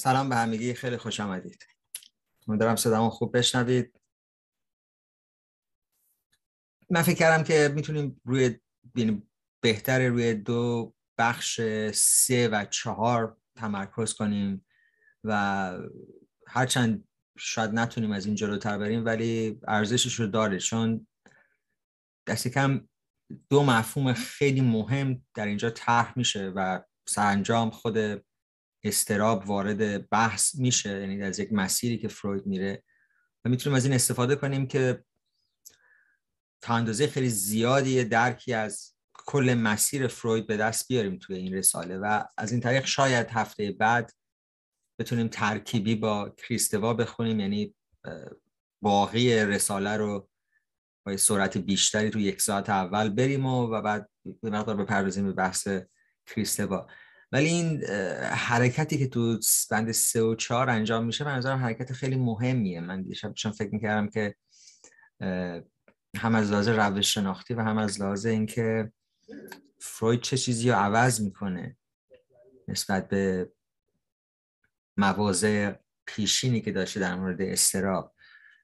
سلام به همگی، خیلی خوش آمدید. امیدوارم صدامو خوب بشنوید. من فکر کردم که میتونیم بهتر روی دو بخش 3 و 4 تمرکز کنیم و هرچند شاید نتونیم از این جلوتر بریم ولی ارزشش رو داره، چون دست کم دو مفهوم خیلی مهم در اینجا طرح میشه و سرانجام خود اضطراب وارد بحث میشه، یعنی از یک مسیری که فروید میره و میتونیم از این استفاده کنیم که تا اندازه خیلی زیادی درکی از کل مسیر فروید به دست بیاریم توی این رساله و از این طریق شاید هفته بعد بتونیم ترکیبی با کریستوا بخونیم، یعنی باقی رساله رو با سرعت بیشتری تو 1 ساعت اول بریم و بعد به مقدار بپردازیم به بحث کریستوا. ولی این حرکتی که تو بند 3 و 4 انجام میشه به نظرم حرکت خیلی مهمیه. من دیشب چون فکر میکردم که هم از لحاظ روش شناختی و هم از لحاظ اینکه فروید چه چیزی رو عوض میکنه نسبت به مواضع پیشینی که داشته در مورد اضطراب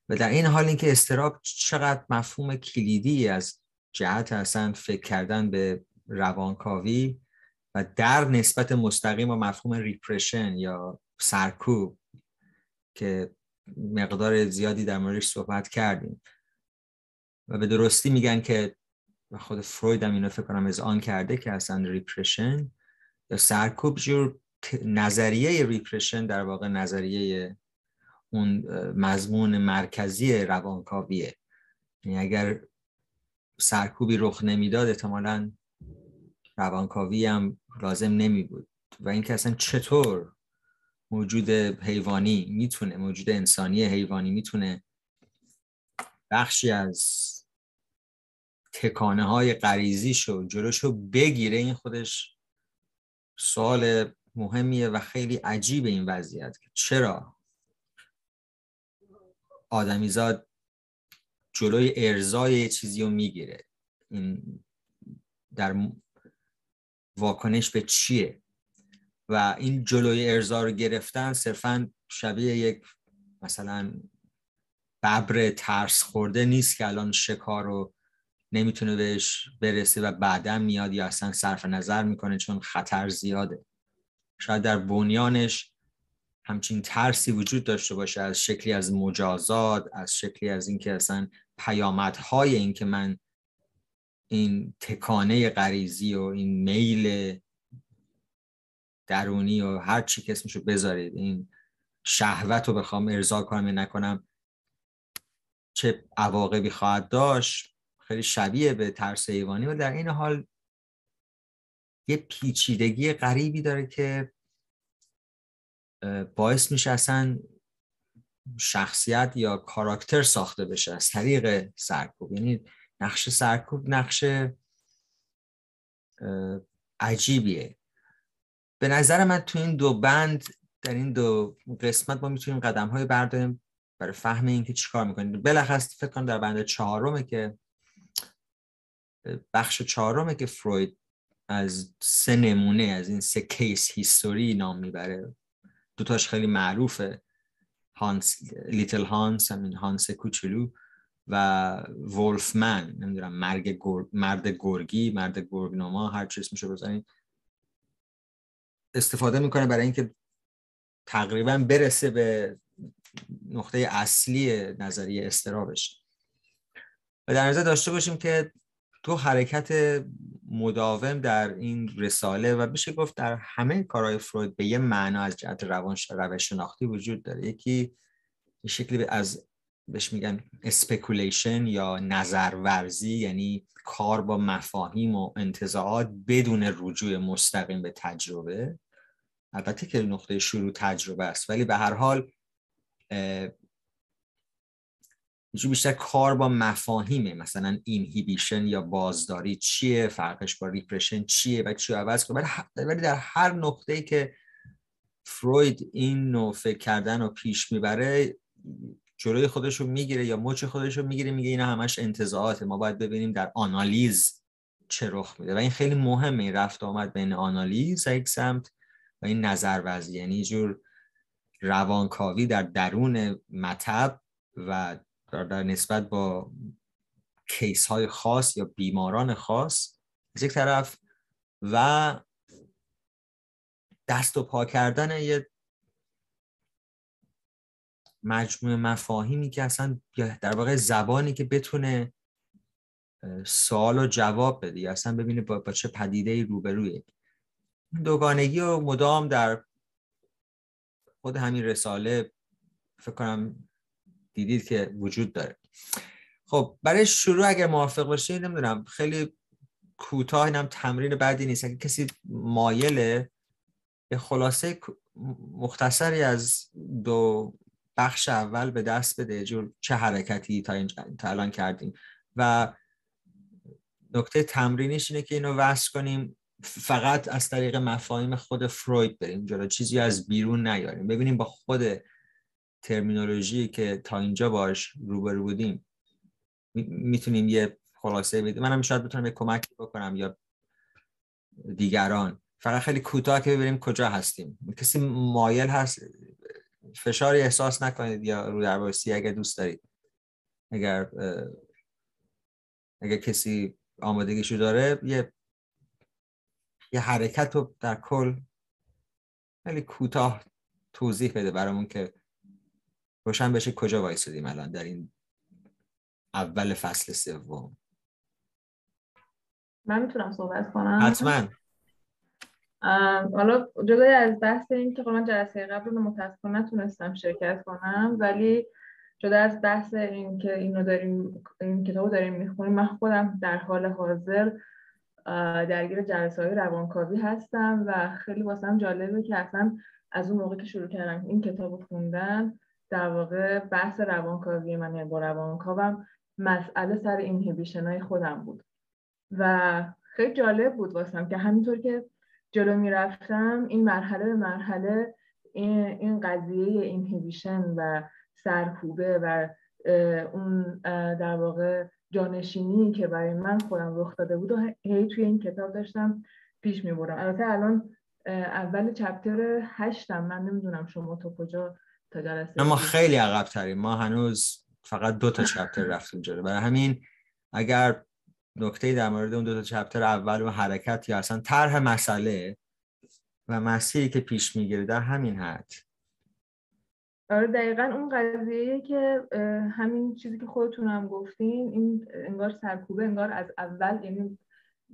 و در این حال اینکه اضطراب چقدر مفهوم کلیدی از جهت اصلا فکر کردن به روانکاوی و در نسبت مستقیم با مفهوم ریپرشن یا سرکوب که مقدار زیادی در موردش صحبت کردیم و به درستی میگن که خود فروید هم اینو فکر کنم اذعان کرده که اصلا ریپرشن یا سرکوب جور نظریه ریپرشن در واقع نظریه اون مضمون مرکزی روانکاویه. یعنی اگر سرکوبی رخ نمیداد احتمالاً روانکاوی هم لازم نمی بود و اینکه اصلا چطور موجود حیوانی میتونه، موجود انسانی حیوانی میتونه بخشی از تکانه های غریزیشو جلوشو بگیره، این خودش سوال مهمیه و خیلی عجیبه این وضعیت که چرا آدمیزاد جلوی ارضای یه چیزی رو میگیره. این در واکنش به چیه و این جلوی ارضا رو گرفتن صرفاً شبیه یک مثلا ببر ترس خورده نیست که الان شکار رو نمیتونه بهش برسه و بعدا میاد یا اصلا صرف نظر میکنه چون خطر زیاده. شاید در بنیانش همچین ترسی وجود داشته باشه، از شکلی از مجازات، از شکلی از اینکه اصلا پیامدهای این که من این تکانه غریزی و این میل درونی و هر چی که اسمشو بذارید، این شهوت رو بخوام ارضا کنم یا نکنم چه عواقبی خواهد داشت، خیلی شبیه به ترس حیوانی و در این حال یه پیچیدگی غریبی داره که باعث میشه اصلا شخصیت یا کاراکتر ساخته بشه از طریق سرکوب. یعنی نقش سرکوب نقش عجیبیه. به نظر من تو این دو بند، در این دو قسمت ما میتونیم قدم‌های برداریم برای فهم این که چیکار میکنیم. بالاخص فکر کنم در بند 4 که بخش 4 که فروید از 3 نمونه از این 3 کیس هیستوری نام میبره. دوتاش خیلی معروفه، لیتل هانس، همین هانس کوچولو، و ولفمن، نمیدونم مرد گرگی، مرد گرگنما، هر چیز میشه بزنید، استفاده میکنه برای اینکه تقریبا برسه به نقطه اصلی نظریه اضطرابش. و در نظر داشته باشیم که تو حرکت مداوم در این رساله و بشه گفت در همه کارهای فروید به یه معنا از جهت روش شناختی وجود داره. یکی شکلی از بهش میگن اسپکولیشن یا نظرورزی، یعنی کار با مفاهیم و انتزاعات بدون رجوع مستقیم به تجربه. البته که نقطه شروع تجربه است ولی به هر حال بیشتر کار با مفاهیمه. مثلا اینهیبیشن یا بازداری چیه، فرقش با ریپرشن چیه و چی عوض کنه. ولی در هر نقطه‌ای که فروید این نوع فکر کردن رو پیش میبره جلوی خودش رو میگیره یا مچ خودش رو میگیره، میگه اینا همش انتزاعاته، ما باید ببینیم در آنالیز چه رخ میده. و این خیلی مهمه، این رفت آمد بین آنالیز یک سمت و این نظرورزی، یعنی جور روانکاوی در درون مطب و در نسبت با کیس های خاص یا بیماران خاص از یک طرف، و دست و پا کردن یه مجموعه مفاهیمی که اصلا در واقع زبانی که بتونه سوال و جواب بده یا اصلا ببینه با چه پدیده‌ای روبرویه. دوگانگی و مدام در خود همین رساله فکر کنم دیدید که وجود داره. خب برای شروع اگر موافق باشید، نمیدونم خیلی کوتاه، اینم تمرین بعدی نیست، اگه کسی مایله به خلاصه مختصری از دو بخش اول به دست بده، جور چه حرکتی تا الان کردیم، و نکته تمرینیش اینه که اینو وصل کنیم فقط از طریق مفاهیم خود فروید بریم جلو، چیزی از بیرون نیاریم، ببینیم با خود ترمینولوژی که تا اینجا باش روبرو بودیم میتونیم یه خلاصه بدیم. منم شاید بتونم یه کمکی بکنم یا دیگران، فقط خیلی کوتاه که ببینیم کجا هستیم. کسی مایل هست فشاری احساس نکنید یا رو درواسی اگر دوست دارید، اگر کسی آمادگیشو داره یه حرکت رو در کل خیلی کوتاه توضیح بده برامون که روشن بشه کجا وایسادیم الان در این اول فصل سوم. من میتونم صحبت کنم؟ حتما. حالا جدای از بحث این که من جلسه قبل رو متاسفانه نتونستم شرکت کنم، ولی جدا از بحث این که این کتابو داریم میخونیم، من خودم در حال حاضر درگیر جلسه‌های روانکاوی هستم و خیلی واسم جالبه که اصلا از اون موقع که شروع کردم این کتابو خوندن، در واقع بحث روانکاوی من، یعنی با روانکاوم مسئله سر اینهیبیشن‌های خودم بود و خیلی جالب بود واسم که همینطور که جلو میرفتم این مرحله به مرحله این قضیه اینهیبیشن و سرکوبه و اون در واقع جانشینی که برای من خودم رخ داده بود و هی توی این کتاب داشتم پیش میبرم. البته الان اول چپتر 8م، من نمیدونم شما تا کجا تا جلسه. ما خیلی عقب تریم، ما هنوز فقط 2 تا چپتر رفتیم جلو، برای همین اگر نکته در مورد اون 2 تا چپتر اول و حرکت یا اصلا طرح مسئله و مسیری که پیش میگیره در همین حد. آره دقیقاً اون قضیه که همین چیزی که خودتون هم گفتین، این انگار سرکوبه، انگار از اول، یعنی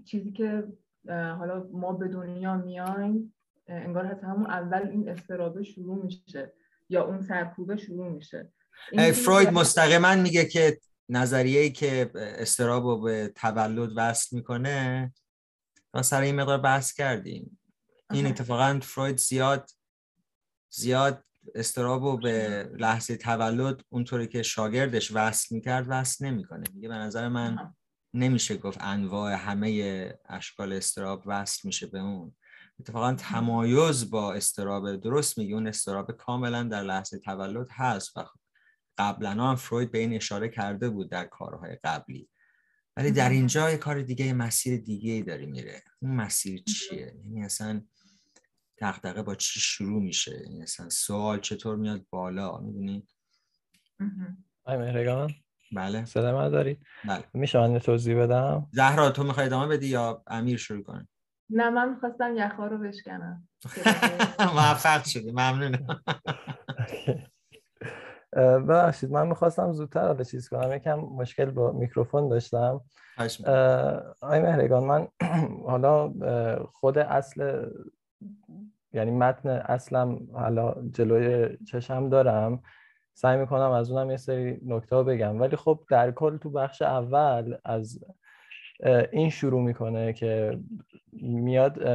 چیزی که حالا ما به دنیا میایم انگار حتی همون اول این اضطراب شروع میشه یا اون سرکوبه شروع میشه. فروید مستقیما میگه که نظریه‌ای که اضطراب رو به تولد وصل میکنه، ما سر این مقدار بحث کردیم. این اتفاقا فروید زیاد اضطراب رو به لحظه تولد اونطوری که شاگردش وصل میکرد وصل نمیکنه. میگه به نظر من نمیشه گفت انواع همه اشکال اضطراب وصل میشه به اون. اتفاقا تمایز با اضطراب، درست میگه، اون اضطراب کاملا در لحظه تولد هست و قبلا هم فروید به این اشاره کرده بود در کارهای قبلی، ولی در اینجا یه کار دیگه، یه مسیر دیگه داره میره. اون مسیر چیه؟ یعنی اصلا دغدغه با چی شروع میشه؟ یعنی اصلا سوال چطور میاد بالا؟ میدونی؟ آی مهرگان، بله صدا من دارید؟ بله. میشه من توضیح بدم؟ زهرا تو میخوای ادامه بدی یا امیر شروع کنه؟ نه من میخواستم یخها رو بشکنم. موفق شدی، ممنونم. ببخشید من میخواستم زودتر حالا چیز کنم، یکم مشکل با میکروفون داشتم. آی مهرگان، من حالا خود اصل، یعنی متن اصلم حالا جلوی چشم دارم، سعی میکنم از اونم یه سری نکته بگم، ولی خب در کل تو بخش اول از این شروع میکنه که میاد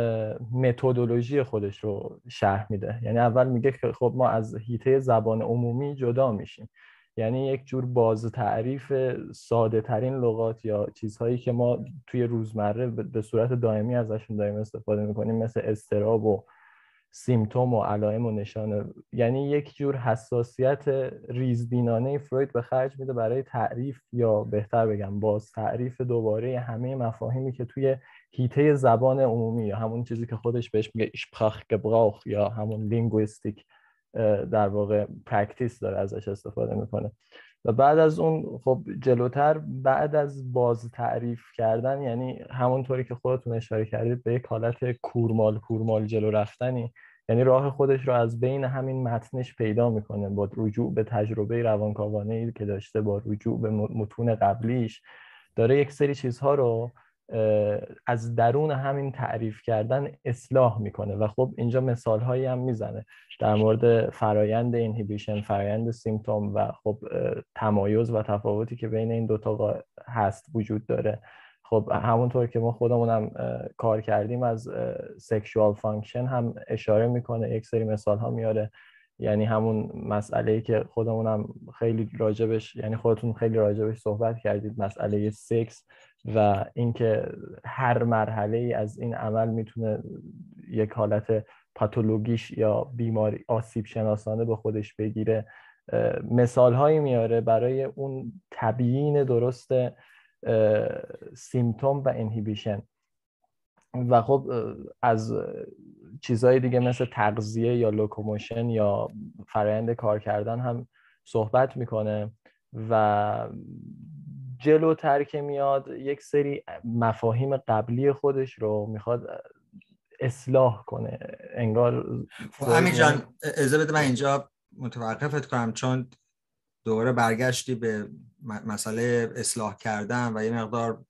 متدولوژی خودش رو شرح میده. یعنی اول میگه که خب ما از حیطه زبان عمومی جدا میشیم، یعنی یک جور باز تعریف ساده ترین لغات یا چیزهایی که ما توی روزمره به صورت دائمی ازشون داریم استفاده میکنیم، مثل اضطراب و سیمتوم و علائم و نشانه، یعنی یک جور حساسیت ریزبینانه فروید به خرج میده برای تعریف، یا بهتر بگم باز تعریف دوباره همه مفاهیمی که توی حیطه زبان عمومی یا همون چیزی که خودش بهش میگه Sprachgebrauch یا همون لینگویستیک در واقع پرکتیس داره ازش استفاده میکنه. و بعد از اون خب جلوتر بعد از باز تعریف کردن، یعنی همونطوری که خودتون اشاره کردید به یک حالت کورمال جلو رفتنی، یعنی راه خودش رو از بین همین متنش پیدا میکنه با رجوع به تجربه روانکاوانه‌ای که داشته، با رجوع به متون قبلیش داره یک سری چیزها رو از درون همین تعریف کردن اصلاح میکنه. و خب اینجا مثال هایی هم میزنه در مورد فرایند اینهیبیشن، فرایند سیمپتوم و خب تمایز و تفاوتی که بین این دوتا هست وجود داره. خب همونطور که ما خودمونم کار کردیم از سکشوال فانکشن هم اشاره میکنه، یک سری مثال ها میاره. یعنی همون مسئله‌ای که خودمونم خیلی راجبش، یعنی خودتون خیلی راجبش صحبت کردید، مسئله سکس و اینکه هر مرحله‌ای از این عمل میتونه یک حالت پاتولوژیش یا بیماری آسیب شناسانه به خودش بگیره. مثال هایی میاره برای اون تبیین درست سیمپتوم و اینهیبیشن. و خب از چیزهای دیگه مثل تغذیه یا لوکوموشن یا فرآیند کار کردن هم صحبت میکنه. و جلوتر که میاد یک سری مفاهیم قبلی خودش رو میخواد اصلاح کنه انگار. امیر جان اجازه بده من اینجا متوقفت کنم، چون دوباره برگشتی به مسئله اصلاح کردن و یه مقدار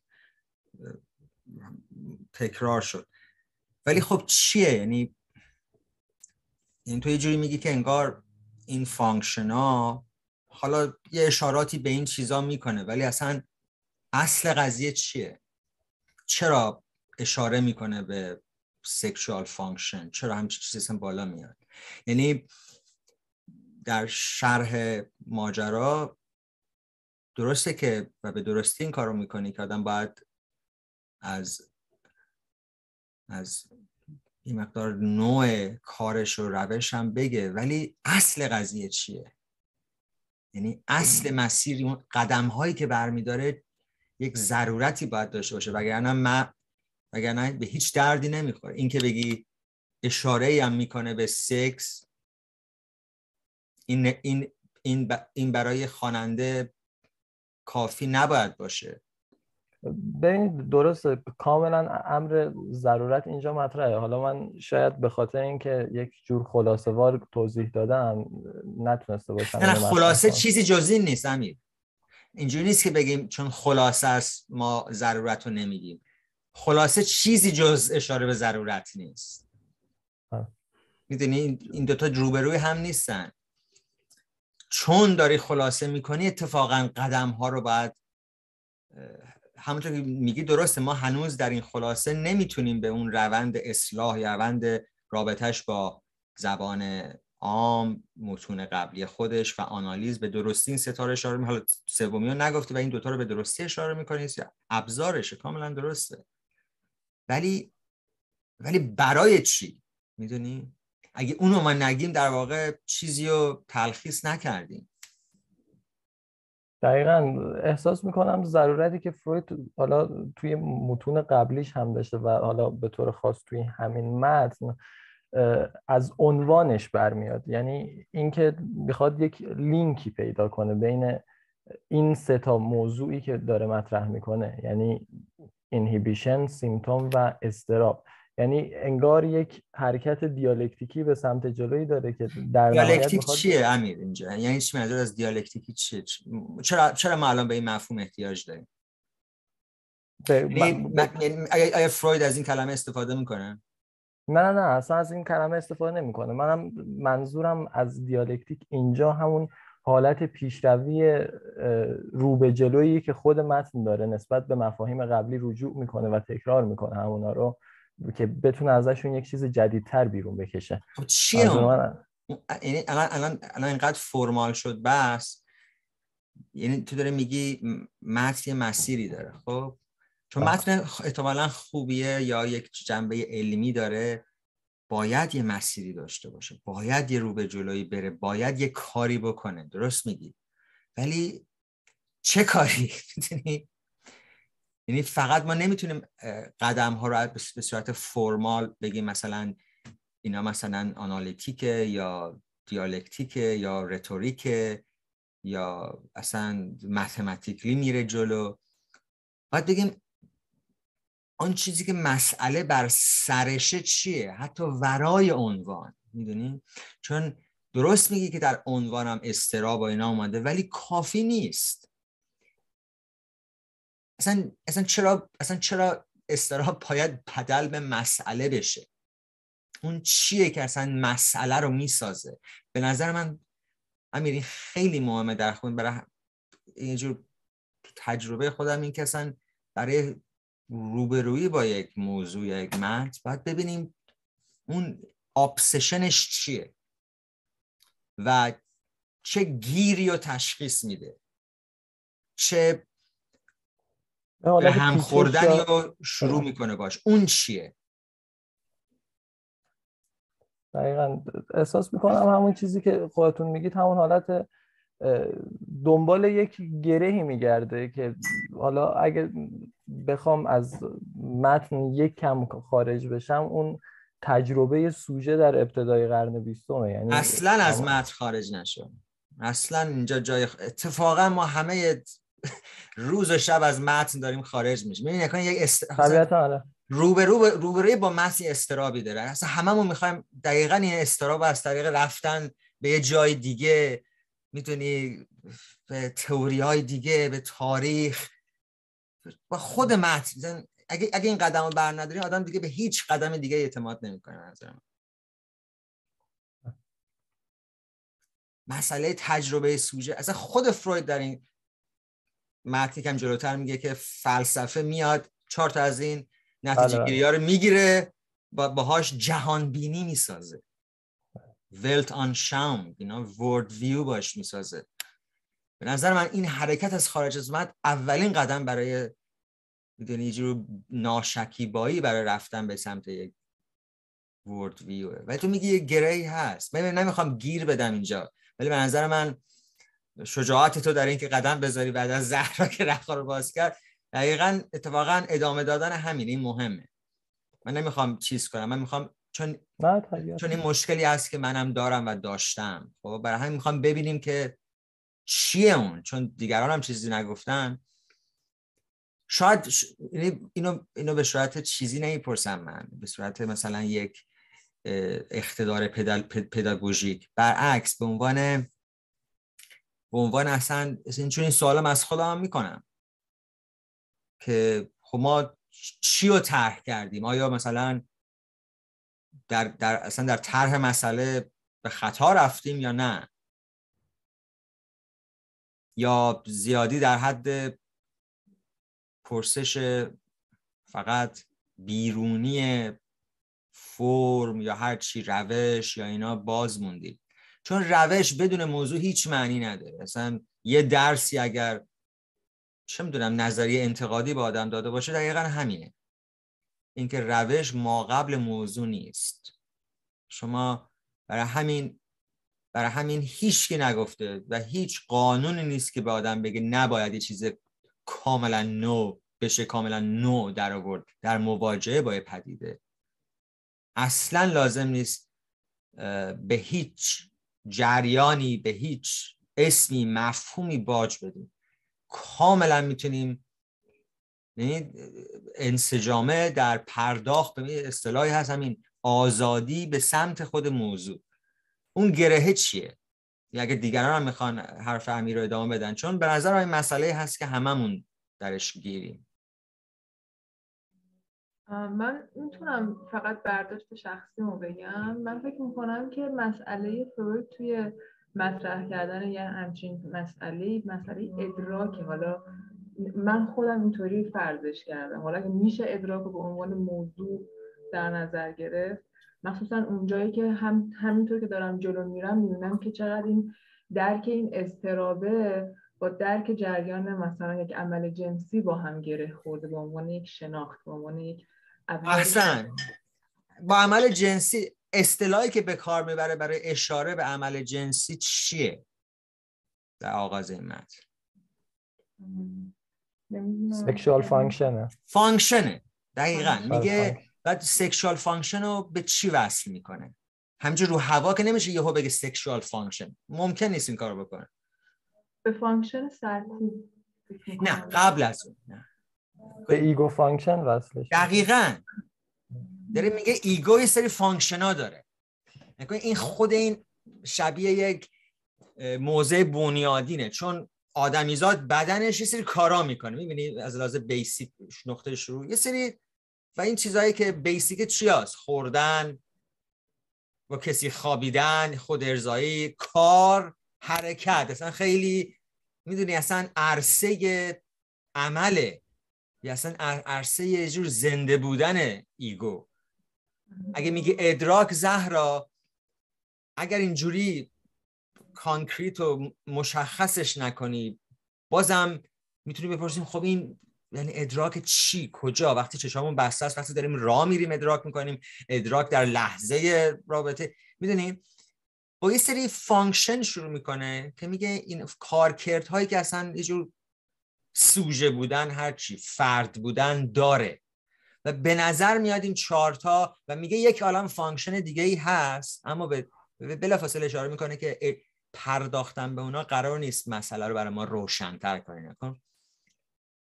تکرار شد. ولی خب چیه؟ یعنی تو یه جوری میگی که انگار این فانکشن ها حالا یه اشاراتی به این چیزا میکنه، ولی اصلا اصل قضیه چیه؟ چرا اشاره میکنه به سکشوال فانکشن؟ چرا همچین چیزی بالا میاد؟ یعنی در شرح ماجرا درسته که و به درستی این کارو میکنی که آدم باید از این مقدار نوع کارش و روش هم بگه، ولی اصل قضیه چیه؟ یعنی اصل مسیر، اون قدم هایی که برمیداره یک ضرورتی باید داشته باشه، وگرنه به هیچ دردی نمیخوره. این که بگی اشاره‌ای هم میکنه به سکس، این برای خواننده کافی نباید باشه. ببینید درسته، کاملا امر ضرورت اینجا مطرحه. حالا من شاید به خاطر اینکه یک جور خلاصه وار توضیح دادم نتونسته باشم. نه خلاصه چیزی جز این نیست امیر. اینجوری نیست که بگیم چون خلاصه است ما ضرورت رو نمیگیم. خلاصه چیزی جز اشاره به ضرورت نیست. میدونی این دوتا روبروی هم نیستن. چون داری خلاصه میکنی اتفاقا قدم ها رو باید، همونطور که میگی درسته، ما هنوز در این خلاصه نمیتونیم به اون روند اصلاح یا روند رابطش با زبان عام، متون قبلی خودش و آنالیز به درستی این سه تا رو اشاره حالا سومی رو نگفتی و این دوتا رو به درستی اشاره میکنی، ابزارشه، کاملا درسته. ولی برای چی؟ میدونی؟ اگه اونو ما نگیم در واقع چیزی رو تلخیص نکردیم. دقیقاً احساس میکنم ضرورتی که فروید حالا توی متون قبلیش هم داشته و حالا به طور خاص توی همین متن از عنوانش برمیاد. یعنی اینکه میخواد یک لینکی پیدا کنه بین این سه تا موضوعی که داره مطرح میکنه، یعنی اینهیبیشن، سیمپتوم و اضطراب. یعنی انگار یک حرکت دیالکتیکی به سمت جلویی داره که در دیالکتیک چیه امیر اینجا؟ یعنی چی منظور از دیالکتیکی چیه؟ چرا ما الان به این مفهوم احتیاج داریم؟ آیا فروید از این کلمه استفاده میکنه؟ نه اصلا از این کلمه استفاده نمیکنه. منم منظورم از دیالکتیک اینجا همون حالت پیشروی رو به جلویی که خود متن داره نسبت به مفاهیم قبلی رجوع میکنه و تکرار میکنه همونا رو که بتونه ازشون یک چیز جدیدتر بیرون بکشه. چیه یعنی الان اینقدر فرمال شد بس، یعنی تو داره میگی متن یه مسیری داره. خب چون متن احتمالاً خوبیه یا یک جنبه علمی داره، باید یه مسیری داشته باشه، باید یه رو به جلویی بره، باید یه کاری بکنه. درست میگی، ولی چه کاری؟ یعنی فقط ما نمیتونیم قدم ها رو به صورت فرمال بگیم مثلا اینا مثلا آنالیتیکه یا دیالکتیکه یا رتوریکه یا اصلا متمتیکلی میره جلو. باید بگیم آن چیزی که مسئله بر سرشه چیه، حتی ورای عنوان. میدونی؟ چون درست میگی که در عنوانم اضطراب و اینا اومده، ولی کافی نیست. اصلا چرا اضطراب باید بدل به مسئله بشه؟ اون چیه که اصلا مسئله رو میسازه؟ به نظر من امیر این خیلی مهمه در خود. برای یه جور تجربه خودم این که اصلا برای روبرویی با یک موضوع یا یک متن باید ببینیم اون ابسشنش چیه و چه گیری رو تشخیص میده، چه به هم خوردنی رو شروع میکنه باش. اون چیه؟ دقیقاً احساس میکنم همون چیزی که خودتون میگید همون حالت دنبال یک گرهی میگرده که حالا اگه بخوام از متن یک کم خارج بشم، اون تجربه سوژه در ابتدای قرن 20، یعنی اصلا از متن خارج نشو. اصلا اینجا جای اتفاقا ما همه روز و شب از متن داریم خارج میشیم. ببین یک روبروی با متن استرابی داره. اصلا هممون میخوایم دقیقاً این استراب از طریق رفتن به یه جای دیگه، میتونی به تئوری‌های دیگه، به تاریخ، با خود متن. اگه این قدمو بر نداریم آدم دیگه به هیچ قدم دیگه اعتماد نمیکنه. نظرم مسئله تجربه سوژه، اصلا خود فروید در این متن کم جلوتر میگه که فلسفه میاد 4 تا از این نتیجه گیری‌ها رو میگیره، باهاش جهان بینی میسازه، ولت آن شام، ورد ویو باش میسازه. به نظر من این حرکت از خارج از متن اولین قدم برای یه جور ناشکیبایی برای رفتن به سمت یک ورد ویوه. و تو میگی یه گرهی هست. من نمیخوام گیر بدم اینجا، ولی به نظر من شجاعت تو در این که قدم بذاری بعد از زهرا که رخا رو باز کرد، دقیقاً اتفاقاً ادامه دادن همین. این مهمه. من نمیخوام چیز کنم، من میخوام چون این مشکلی هست که منم دارم و داشتم. خب برای همین میخوام ببینیم که چیه اون، چون دیگران هم چیزی نگفتن. شاید اینو به صورت چیزی نمیپرسم من، به صورت مثلا یک اقتدار پداگوژیک. برعکس به عنوان اصلا چون این سوالم از خودم میکنم که خب ما چی رو طرح کردیم؟ آیا مثلا اصلا در طرح مسئله به خطا رفتیم یا نه؟ یا زیادی در حد پرسش فقط بیرونی فرم یا هر چی، روش یا اینا باز موندیم؟ چون روش بدون موضوع هیچ معنی نداره. اصلا یه درسی اگر چه میدونم نظریه انتقادی به آدم داده باشه دقیقاً همینه، اینکه روش ما قبل موضوع نیست. شما برای همین هیچکی نگفته و هیچ قانونی نیست که به آدم بگه نباید یه چیز کاملا نو بشه، کاملا نو در آورد در مواجهه با پدیده. اصلا لازم نیست به هیچ جریانی، به هیچ اسمی، مفهومی باج بدیم. کاملا میتونیم انسجامه در پرداخت به اصطلاحی هست، همین آزادی به سمت خود موضوع. اون گرهه چیه؟ یا اگه دیگران هم میخوان حرف امیر رو ادامه بدن، چون به نظر این مسئله هست که هممون درش گیریم. من میتونم فقط برداشت شخصیمو بگم. من فکر میکنم که مسئله فروید توی مطرح کردن یه همچین مسئله ادراکه. حالا من خودم اینطوری فرضش کردم، حالا که میشه ادراک رو به عنوان موضوع در نظر گرفت، مخصوصا اونجایی که همینطور که دارم جلو میرم میبینم که چقدر این درک این اضطرابه با درک جریان مثلا یک عمل جنسی با هم گره خورده، به عنوان یک شناخت، به عنوان یک احسن. با عمل جنسی اصطلاحی که به کار میبره برای اشاره به عمل جنسی چیه در آغاز این متن؟ سکشوال فانکشنه. دقیقاً میگه بعد سکشوال فانکشن رو به چی وصل میکنه؟ همینجور رو هوا که نمیشه یهو بگه سکشوال فانکشن، ممکن نیست این کارو بکنه. به فانکشن سطحی نه قبل از اون، نه به ایگو فانکشن وصلش. دقیقاً داره میگه ایگو یه سری فانکشنا داره. این خود این شبیه یک موضع بنیادینه، چون آدمیزاد بدنش یه سری کارا میکنه، میبینی از لحاظ بیسیک نقطه شروع یه سری، و این چیزایی که بیسیک چی هست؟ خوردن، با کسی خوابیدن، خود ارضایی، کار، حرکت، اصلا خیلی میدونی اصلا عرصه عمله، یا اصلا عرصه یه جور زنده بودن ایگو. اگه میگه ادراک زهرا، اگر اینجوری کانکریت و مشخصش نکنی، بازم میتونی بپرسیم خب این یعنی ادراک چی؟ کجا؟ وقتی چشامون بسته است، وقتی داریم راه میریم ادراک میکنیم، ادراک در لحظه رابطه، میدونیم با یه سری فانکشن شروع میکنه که میگه این کارکردهایی که اصلا یه جور سوژه بودن، هرچی فرد بودن داره، و به نظر میاد این 4 تا، و میگه یک عالم فانکشن دیگه ای هست، اما بلافاصله اشاره میکنه که پرداختن به اونا قرار نیست مسئله رو برای ما روشن‌تر کنه،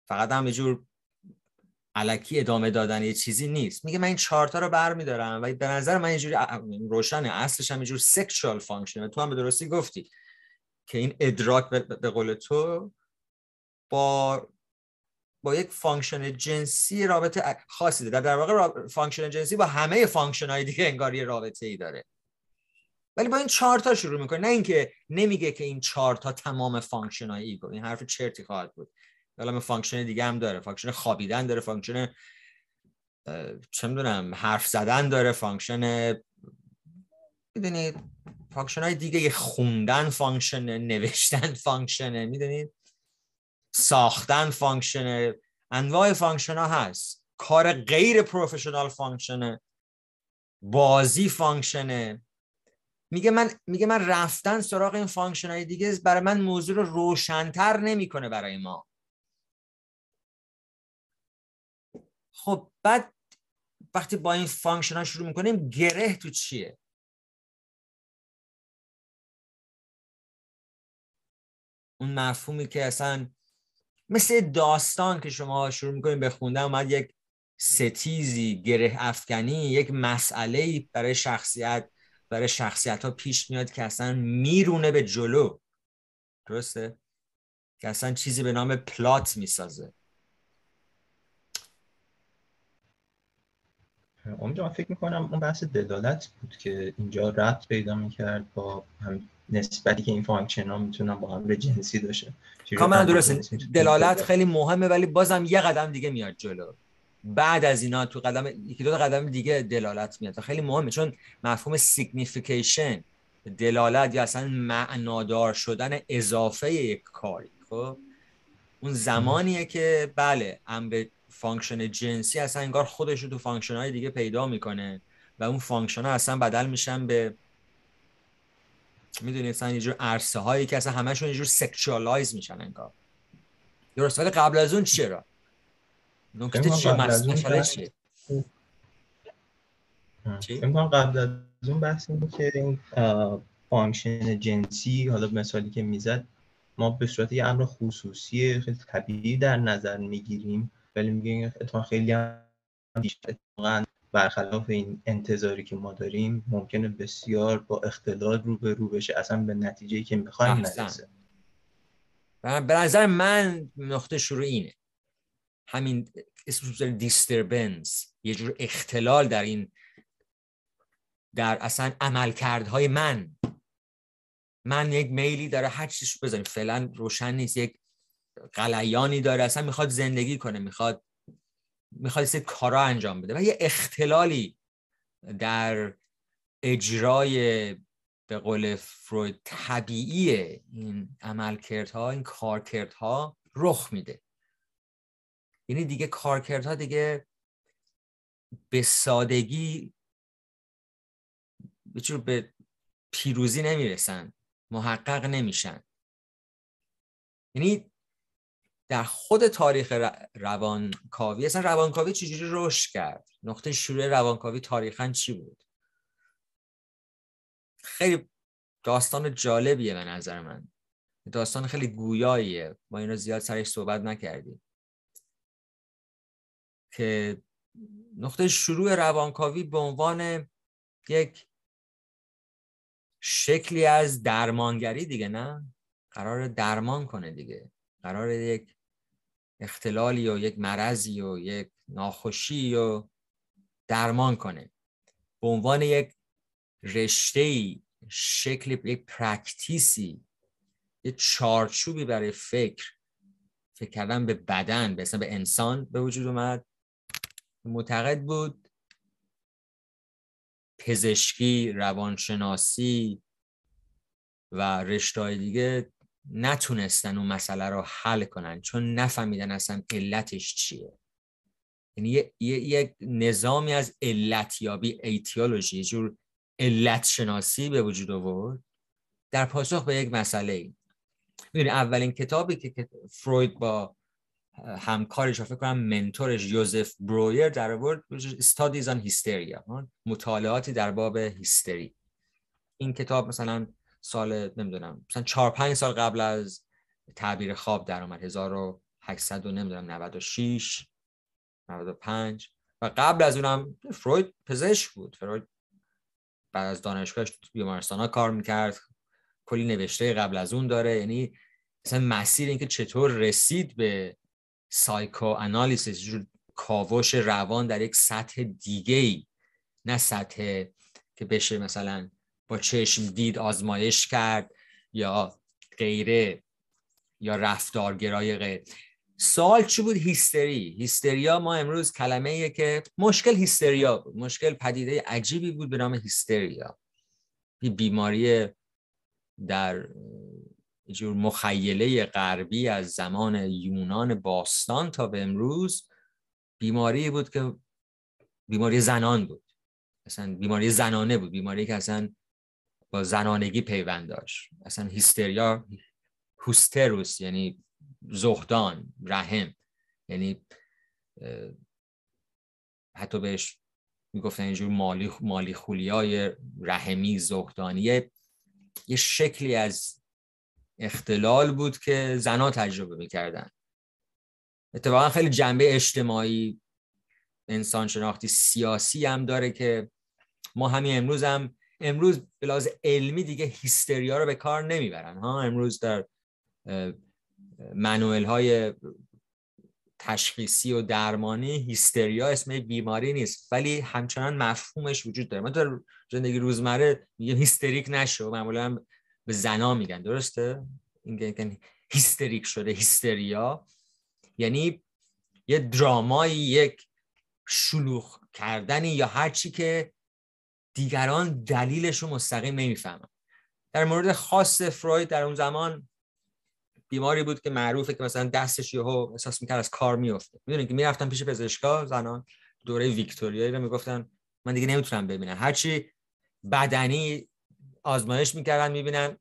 فقط هم یه جور الکی ادامه دادن یه چیزی نیست. میگه من این 4 تا رو برمی‌دارم و به نظر من یه جوری روشنه، اصلش هم یه جور سکشوال فانکشن، و تو هم به درستی گفتی که این ادراک به قول تو با یک فانکشن جنسی رابطه خاصی داره. در واقع فانکشن جنسی با همه فانکشن‌های دیگه انگار یه رابطه‌ای داره، ولی با این 4 تا شروع میکنه، نه اینکه نمیگه که این 4 تا تمام فانکشن‌های ایگو، این حرف چرتی خواهد بود. حالا فانکشن دیگه هم داره، فانکشن خوابیدن داره، فانکشن چه میدونم حرف زدن داره، فانکشن میدونید فانکشن‌های دیگه، خوندن فانکشن، نوشتن فانکشن، میدونید ساختن فانکشن، انواع فانکشن ها هست، کار غیر پروفشنال فانکشن، بازی فانکشنه. میگه من رفتن سراغ این فانکشن های دیگه برای من موضوع رو روشن‌تر نمیکنه برای ما. خب بعد وقتی با این فانکشن ها شروع میکنیم، گره تو چیه؟ اون مفهومی که اصلا مثل داستان که شما شروع میکنیم به خوندن، اومد یک ستیزی، گره افکنی، یک مسئله‌ای برای شخصیت ها پیش میاد که اصلا میرونه به جلو، درسته؟ که اصلا چیزی به نام پلات میسازه. اونجا من فکر میکنم اون بحث دلالت بود که اینجا ربط پیدا میکرد با هم نسبتی که این فانکشن ها میتونن با هم جنسی داشته. کاملا درسته، دلالت خیلی مهمه، ولی بازم یه قدم دیگه میاد جلو. بعد از اینا تو یکی دو قدم دیگه دلالت میاد، خیلی مهمه، چون مفهوم سیگنیفیکیشن، دلالت یا اصلا معنادار شدن اضافه یک کاری، خب اون زمانیه که بله امر فانکشن جنسی اصلا انگار خودش رو تو فانکشن های دیگه پیدا میکنه و اون فانکشن ها اصلا بدل میشن به، میدونید اصلا یه جور عرصه هایی که اصلا همشون یه جور سکشوالایز میشن انگار. درست، ولی قبل از اون چرا؟ نکته چیه؟ مسئله چیه؟ قبل از اون بحث اینه که این فانکشن جنسی، حالا مثالی که میزد، ما به صورت یه امر خصوصی خیلی طبیعی در نظر میگیریم، ولی میگیم اتفاقا خیلی هم اتفاقا برخلاف این انتظاری که ما داریم ممکنه بسیار با اختلال روبرو بشه، اصلا به نتیجه‌ای که میخوایم نرسه. به نظر من نقطه شروع اینه، همین اسمش دیستربنس، یه جور اختلال در اصلا عملکردهای من یک میلی داره، هر چیزش بذاریم فعلا روشن نیست، یک غلیانی داره، اصلا میخواد زندگی کنه، میخواد سری کارا انجام بده، و یه اختلالی در اجرای به قول فروید طبیعی این عملکردها، این کارکردها رخ میده. یعنی دیگه کارکردها دیگه به سادگی به پیروزی نمیرسن، محقق نمیشن. یعنی در خود تاریخ روانکاوی، اصلا روانکاوی چجوری رشد کرد؟ نقطه شروع روانکاوی تاریخاً چی بود؟ خیلی داستان جالبیه به نظر من، داستان خیلی گویاییه، ما این رو زیاد سرش صحبت نکردیم، که نقطه شروع روانکاوی به عنوان یک شکلی از درمانگری دیگه، نه؟ قرار درمان کنه دیگه، قرار یک اختلالی و یک مرضی و یک ناخوشی و درمان کنه به عنوان یک رشته‌ای، شکل یک پرکتیسی، یک چارچوبی برای فکر کردن به بدن، به انسان به وجود اومد. معتقد بود پزشکی، روانشناسی و رشته‌های دیگه نتونستن اون مسئله رو حل کنن چون نفهمیدن اصلا علتش چیه. یعنی یک نظامی از علتیابی، ایتیولوژی، جور علت شناسی به وجود آورد در پاسخ به یک مسئله. می‌دونی اولین کتابی که فروید با همکارش، فکر کنم منتورش یوزف برویر در آورد، Studies on Hysteria، مطالعاتی در باب هیستری. این کتاب مثلا سال نمیدونم مثلا 4-5 سال قبل از تعبیر خواب در اومد، 1896 95 و قبل از اونم فروید پزشک بود. فروید بعد از دانشگاهش تو بیمارستان‌ها کار میکرد، کلی نوشته قبل از اون داره. یعنی مثلا مسیر اینکه چطور رسید به سایکو آنالیسیس، کاوش روان در یک سطح دیگه‌ای، نه سطح که بشه مثلا با چشم دید آزمایش کرد یا غیره، یا رفتارگرای غیر. سوال چی بود؟ هیستریا ما امروز کلمه‌ایه که مشکل هیستریا بود، مشکل پدیده عجیبی بود به نام هیستریا. این بیماری در جور مخیله غربی از زمان یونان باستان تا به امروز بیماری بود که بیماری زنان بود، اصلا بیماری زنانه بود، بیماری که اصلا با زنانگی پیوند داشت. اصلا هیستریا، هوستروس یعنی زهدان، رحم، یعنی حتی بهش میگفتن اینجور مالی خولیای رحمی زهدانیه. یه شکلی از اختلال بود که زنان تجربه میکردن. اتفاقا خیلی جنبه اجتماعی، انسان شناختی، سیاسی هم داره که ما همین امروز به لحاظ علمی دیگه هیستریا رو به کار نمیبرن ها. امروز در منوئل های تشخیصی و درمانی هیستریا اسم بیماری نیست، ولی همچنان مفهومش وجود داره. ما در زندگی روزمره میگیم هیستریک نشو، معمولا به زنا میگن، درسته؟ این هیستریک شده، هیستریا یعنی یه درامایی، یک شلوغ کردنی یا هر چی که دیگران دلیلش رو مستقیم نمیفهمن. در مورد خاص فروید در اون زمان بیماری بود که معروفه که مثلا دستش یهو احساس میکرد از کار میفته. میدونین که میرفتن پیش پزشکا زنان دوره ویکتوریایی رو میگفتن من دیگه نمیتونم ببینم، هرچی بدنی آزمایش میکردن میبینن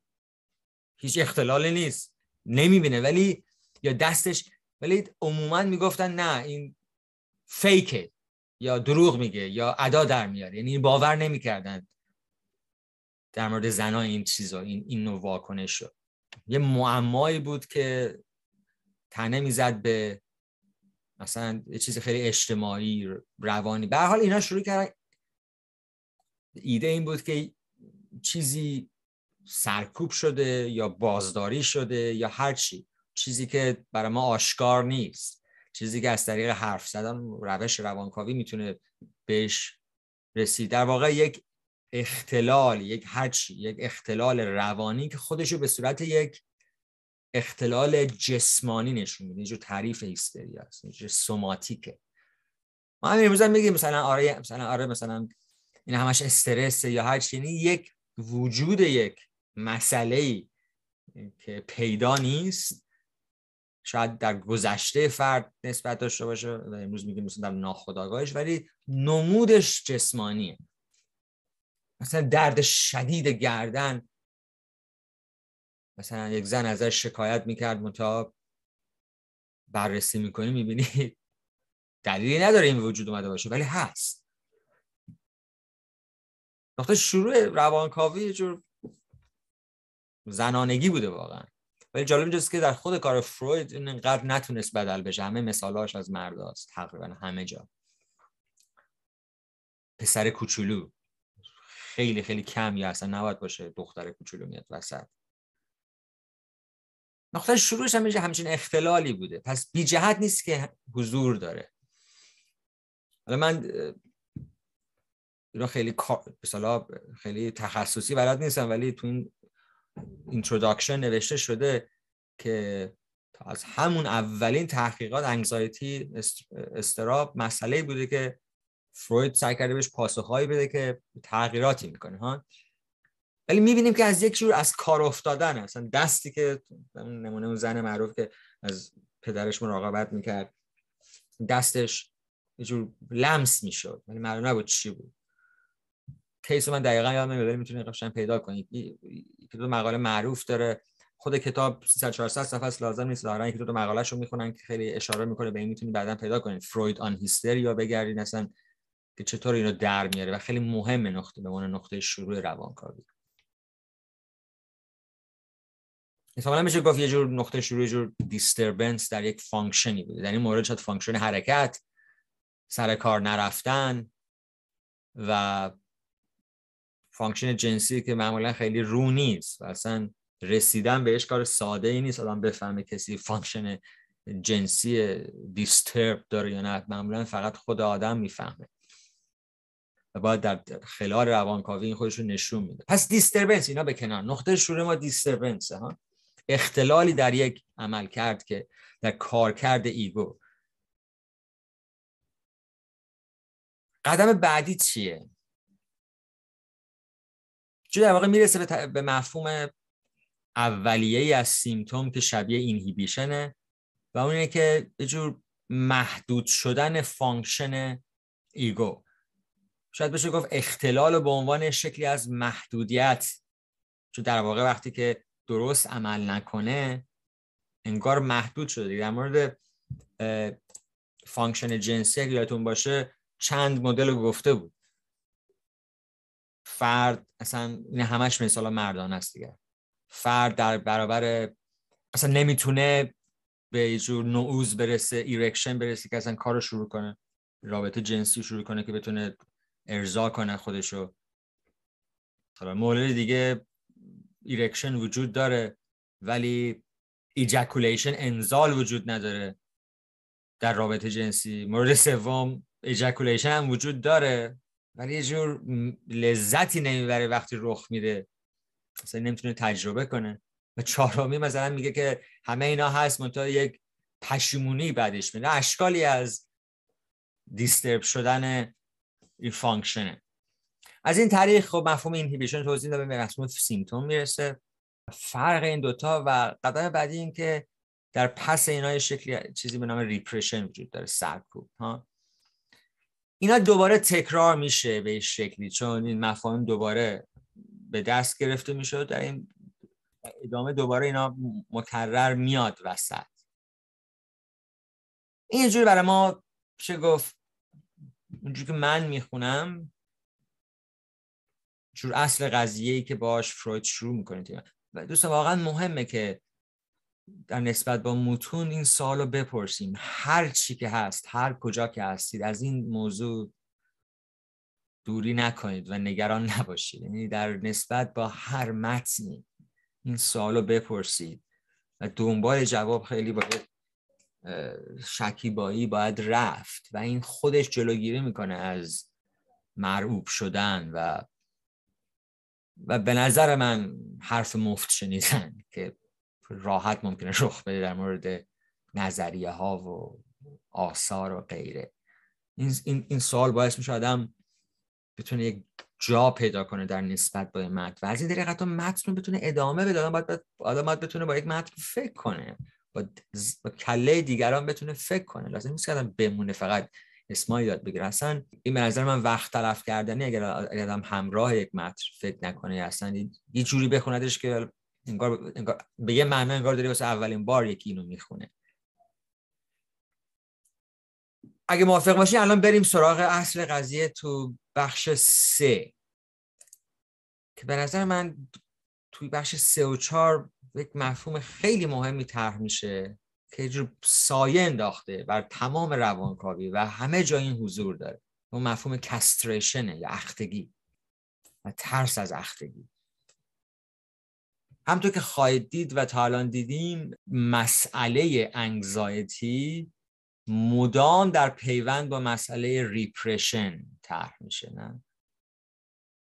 هیچ اختلالی نیست، نمیبینه، ولی یا دستش، ولی عموما میگفتن نه این فیکه یا دروغ میگه یا ادا در میاره. یعنی باور نمیکردن در مورد زنا این چیزا، این نوع واکنش شد. یه معمایی بود که تنه میزد به مثلا یه چیز خیلی اجتماعی، روانی. به هر حال اینا شروع کردن، ایده این بود که چیزی سرکوب شده یا بازداری شده یا هر چیزی که برای ما آشکار نیست، چیزی که از طریق حرف زدن روش روانکاوی میتونه بهش رسید. در واقع یک اختلال، یک اختلال روانی که خودشو به صورت یک اختلال جسمانی نشون میده. اینجور تعریف هیستریا است، اینجور سوماتیکه. ما همین امروز هم میگیم مثلا آره مثلا این همش استرس یا هر چیزی، یک وجود یک مسئله‌ای که پیدا نیست، شاید در گذشته فرد نسبت داشته باشه و امروز میگیم مثلا در ناخودآگاهش، ولی نمودش جسمانیه. مثلا درد شدید گردن، مثلا یک زن ازش شکایت میکرد، منتها بررسی میکنی میبینی دلیلی نداره این وجود اومده باشه ولی هست. نقطه شروع روانکاوی یه جور زنانگی بوده واقعا. ولی جالب اینجاست که در خود کار فروید اینقدر نتونست بدل بشه. همه مثالاش از مرداست تقریبا همه جا. پسر کوچولو خیلی خیلی کمی اصلا نباید باشه دختر کوچولو میاد وسط. نقطه شروعش هم همچین اختلالی بوده، پس بی جهت نیست که حضور داره. حالا من اینا خیلی مثلا خیلی تخصصی بلد نیستم، ولی تو این اینتروداکشن نوشته شده که از همون اولین تحقیقات انگزایتی استراب مسئله بوده که فروید سعی کرده بهش پاسخهایی بده که تغییراتی میکنه ها. ولی میبینیم که از یک جور از کار افتادن، اصلا دستی که نمونه اون زن معروف که از پدرش مراقبت میکرد دستش یه جور لمس میشد ولی معلوم نبود چی بود. کیسو من دقیقاً یادم نمیاد ولی میتونید قشنگ پیدا کنید. که دو مقاله معروف داره، خود کتاب 300 400 صفحه است، لازم نیست ظاهرا که دو مقاله‌شو میخونن که خیلی اشاره میکنه به این، میتونید بعداً پیدا کنید. فروید آن هیستریا بگردید اصلا که چطور اینو در میاره و خیلی مهمه نقطه به عنوان نقطه شروع روانکاوی. مثلا میشه گفت یه جور نقطه شروع یه جور دیستربنس در یک فانکشنی بوده. در این مورد شاید فانکشن حرکت، سر کار نرفتن و فانکشن جنسی که معمولا خیلی رو نیست و اصلا رسیدن بهش کار ساده ای نیست آدم بفهمه کسی فانکشن جنسی دیسترب داره یا نه. معمولا فقط خود آدم میفهمه و باید در خلال روانکاوی این خودش رو نشون میده. پس دیستربنس اینا به کنار، نقطه شروع ما دیستربنس ها، اختلالی در یک عمل کرد که در کارکرد ایگو. قدم بعدی چیه؟ چون در واقع میرسه به مفهوم اولیه‌ای از سیمتوم که شبیه اینهیبیشنه و اونه که یه جور محدود شدن فانکشن ایگو. شاید بشه گفت اختلال به عنوان شکلی از محدودیت، چون در واقع وقتی که درست عمل نکنه انگار محدود شده. در مورد فانکشن جنسی اگه یادتون باشه چند مدل گفته بود. فرد اصلا این همش مثلا مردانه است دیگه. فرد در برابر اصلا نمیتونه به یه جور نعوذ برسه، ایرکشن برسه که اصلا کارو شروع کنه، رابطه جنسی شروع کنه که بتونه ارضا کنه خودشو. حالا مورد دیگه ایرکشن وجود داره ولی ایجاکولیشن، انزال وجود نداره در رابطه جنسی. مورد سوم ایجاکولیشن هم وجود داره ولی یه جور لذتی نمیبره وقتی رخ میده، اصلا نمیتونه تجربه کنه. و چهارمی مثلا میگه که همه اینا هست منتها یک پشیمونی بعدش میاد. اشکالی از دیسترب شدن این فانکشنه. از این طریق خب مفهوم اینهیبیشن توضیح داده به مفهوم سیمتوم میرسه. فرق این دوتا و قدم بعدی این که در پس اینا یه شکلی چیزی به نام ریپرشن وجود داره، سرکوب ها. اینا دوباره تکرار میشه به این شکلی چون این مفاهیم دوباره به دست گرفته میشه. در این ادامه دوباره اینا مکرر میاد وسط. اینجوری برای ما چه گفت اونجوری که من میخونم جور اصل قضیه‌ای که باش فروید شروع میکنه. و دوستان واقعا مهمه که در نسبت با متون این سوالو بپرسیم. هر چی که هست، هر کجا که هستید، از این موضوع دوری نکنید و نگران نباشید. یعنی در نسبت با هر متنی این سوالو بپرسید و دنبال جواب خیلی باید شکیبایی باید رفت و این خودش جلوگیری میکنه از مرعوب شدن و به نظر من حرف مفت شنیدن که راحت ممکنه رخ بده در مورد نظریه ها و آثار و غیره. این سوال باعث میشه آدم بتونه یک جا پیدا کنه در نسبت با متن و از این طریق حتی متن رو بتونه ادامه بده. آدم باید بتونه با یک متن فکر کنه، با کله دیگران بتونه فکر کنه. لازم نیست که آدم بمونه فقط اسمای یاد بگیره. اصلا این به نظر من وقت تلف کردنی اگر آدم همراه یک متن فکر نکنه، اصلا یه جوری بخوندش که انگار به یه معنی انگار داری واسه اولین بار یکی اینو میخونه. اگه موافق باشین الان بریم سراغ اصل قضیه تو بخش 3 که به نظر من توی بخش 3 و 4 یک مفهوم خیلی مهمی طرح میشه که یه جور سایه انداخته بر تمام روانکاوی و همه جا این حضور داره. اون مفهوم کستریشنه یا اختگی و ترس از اختگی. همونطور که خواهید دید و تا الان دیدیم، مسئله انگزایتی مدام در پیوند با مسئله ریپرشن طرح میشه، نه؟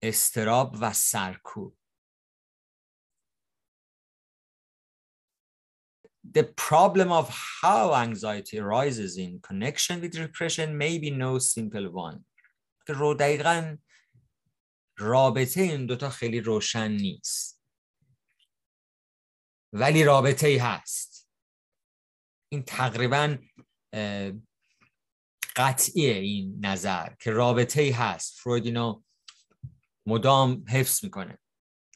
اضطراب و سرکوب. The problem of how anxiety arises in connection with repression may be no simple one. که دقیقاً رابطه این دوتا خیلی روشن نیست، ولی رابطه ای هست. این تقریباً قطعیه این نظر که رابطه ای هست. فروید اینو مدام حفظ میکنه.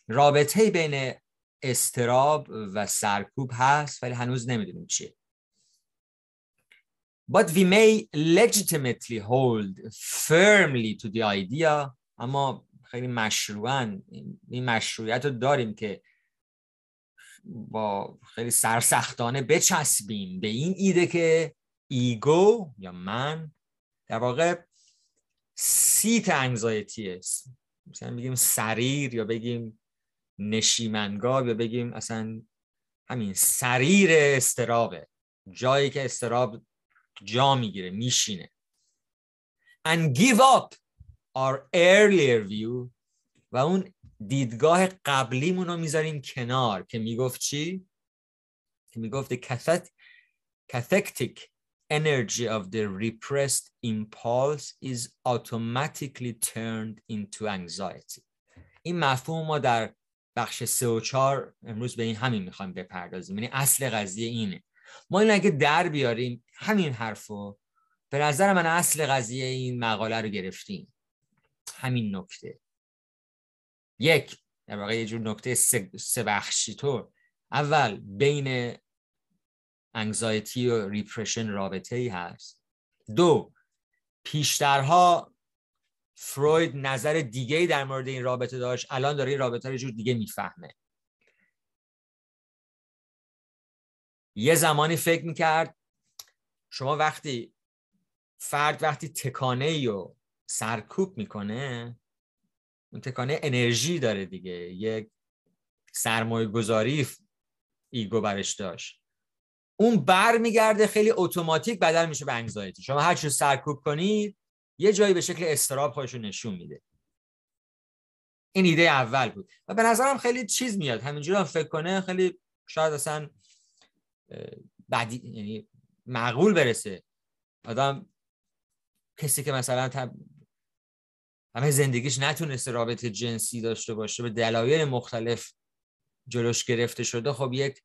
رابطه بین اضطراب و سرکوب هست، ولی هنوز نمیدونیم چیه. But we may legitimately hold firmly to the idea. اما خیلی مشروعاً این مشروعیت رو داریم که با خیلی سرسختانه بچسبیم به این ایده که ایگو یا من در واقع سیت انگزایتی است. مثلا بگیم سریر یا بگیم نشیمنگاه یا بگیم اصلا همین سریر اضطرابه، جایی که اضطراب جا میگیره، میشینه. And give up our earlier view و اون دیدگاه قبلیمون رو میذاریم کنار که میگفت چی؟ که میگفت the cathectic energy of the repressed impulse is automatically turned into anxiety. این مفهوم ما در بخش 3 و 4 امروز به این همین میخوایم بپردازیم. یعنی اصل قضیه اینه. ما این اگه در بیاریم همین حرفو، به نظر من اصل قضیه این مقاله رو گرفتیم. همین نکته. یک، در واقع یه جور نکته 3 بخشی طور. اول بین انگزایتی و ریپرشن رابطه ای هست. 2، پیشترها فروید نظر دیگه‌ای در مورد این رابطه داشت، الان داره این رابطه رو یه جور دیگه میفهمه. یه زمانی فکر میکرد شما وقتی تکانه‌ای رو سرکوب میکنه، اون تکانه انرژی داره دیگه، یک سرمایه گذاری ایگو برش داشت، اون بر میگرده خیلی اتوماتیک بدل میشه به انگزایتی. شما هر چیز سرکوب کنید یه جایی به شکل اضطراب خودش رو نشون میده. این ایده اول بود و به نظرم خیلی چیز میاد، همینجوری هم فکر کنه خیلی شاید اصلا یعنی معقول برسه. آدم کسی که مثلا همه زندگیش نتونسته رابطه جنسی داشته باشه، به دلایل مختلف جلوش گرفته شده، خب یک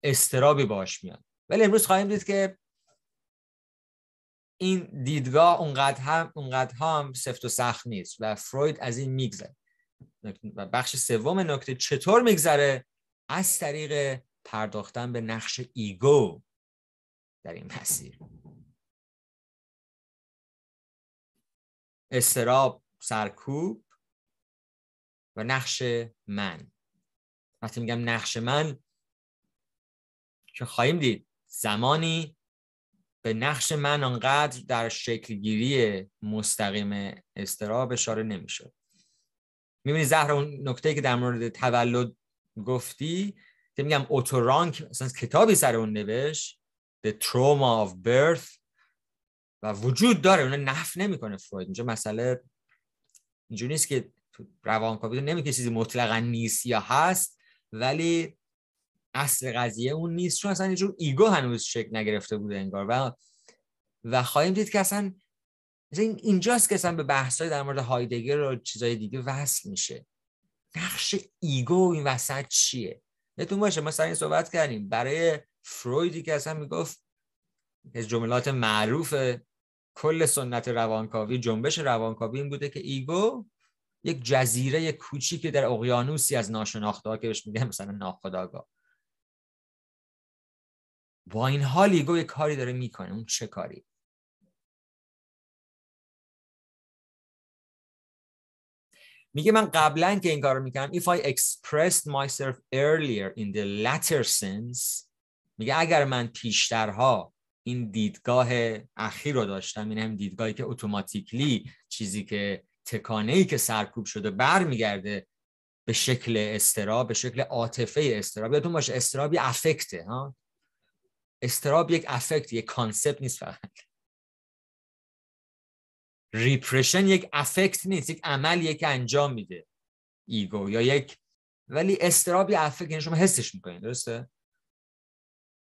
اضطرابی باش میاد. ولی امروز خواهیم دید که این دیدگاه اونقدر هم سفت و سخت نیست و فروید از این میگذره. و بخش 3 نکته چطور میگذره؟ از طریق پرداختن به نقش ایگو در این مسیر. اضطراب، سرکوب و نقش من. وقتی میگم نقش من، که خواهیم دید زمانی به نقش من انقدر در شکلگیری مستقیم اضطراب اشاره نمیشد. میبینی زهرا اون نکته که در مورد تولد گفتی، که میگم اوتورانک اصلا کتابی سر اون نوشت، The Trauma of Birth، و وجود داره، اون نفی نمیکنه فروید. اینجا مسئله اینجوری نیست که روانکاوی نمیگه چیزی مطلقاً نیست یا هست، ولی اصل قضیه اون نیست، چون اصلا یه جور ایگو هنوز شکل نگرفته بوده انگار. و خواهیم دید که اصلا اینجاست که اصلا به بحث‌های در مورد هایدگر و چیزای دیگه وصل میشه. نقش ایگو این وسط چیه؟ یادتون باشه ما سر این صحبت کردیم. برای فرویدی که اصلا میگفت از جملات معروف کل سنت روانکاوی، جنبش روانکاوی این بوده که ایگو یک جزیره کوچیکی در اقیانوسی از ناشناخته‌ها که بهش میگن مثلا ناخودآگاه. با این حال ایگو یک کاری داره میکنه. اون چه کاری؟ میگه من قبلا که این کارو میکنم if I expressed myself earlier in the latter sense، میگه اگر من پیشترها این دیدگاه اخیر رو داشتم، این هم دیدگاهی که اتوماتیکلی چیزی که تکانه‌ای که سرکوب شده برمیگرده به شکل اضطراب، به شکل عاطفه اضطراب. یادتون باشه اضطراب یه افکته ها، اضطراب یک افکت، یک کانسپت نیست فقط. ریپرشن یک افکت نیست، یک عملیه که انجام میده ایگو یا یک، ولی اضطراب یه افکت، یعنی شما حسش میکنید، درسته؟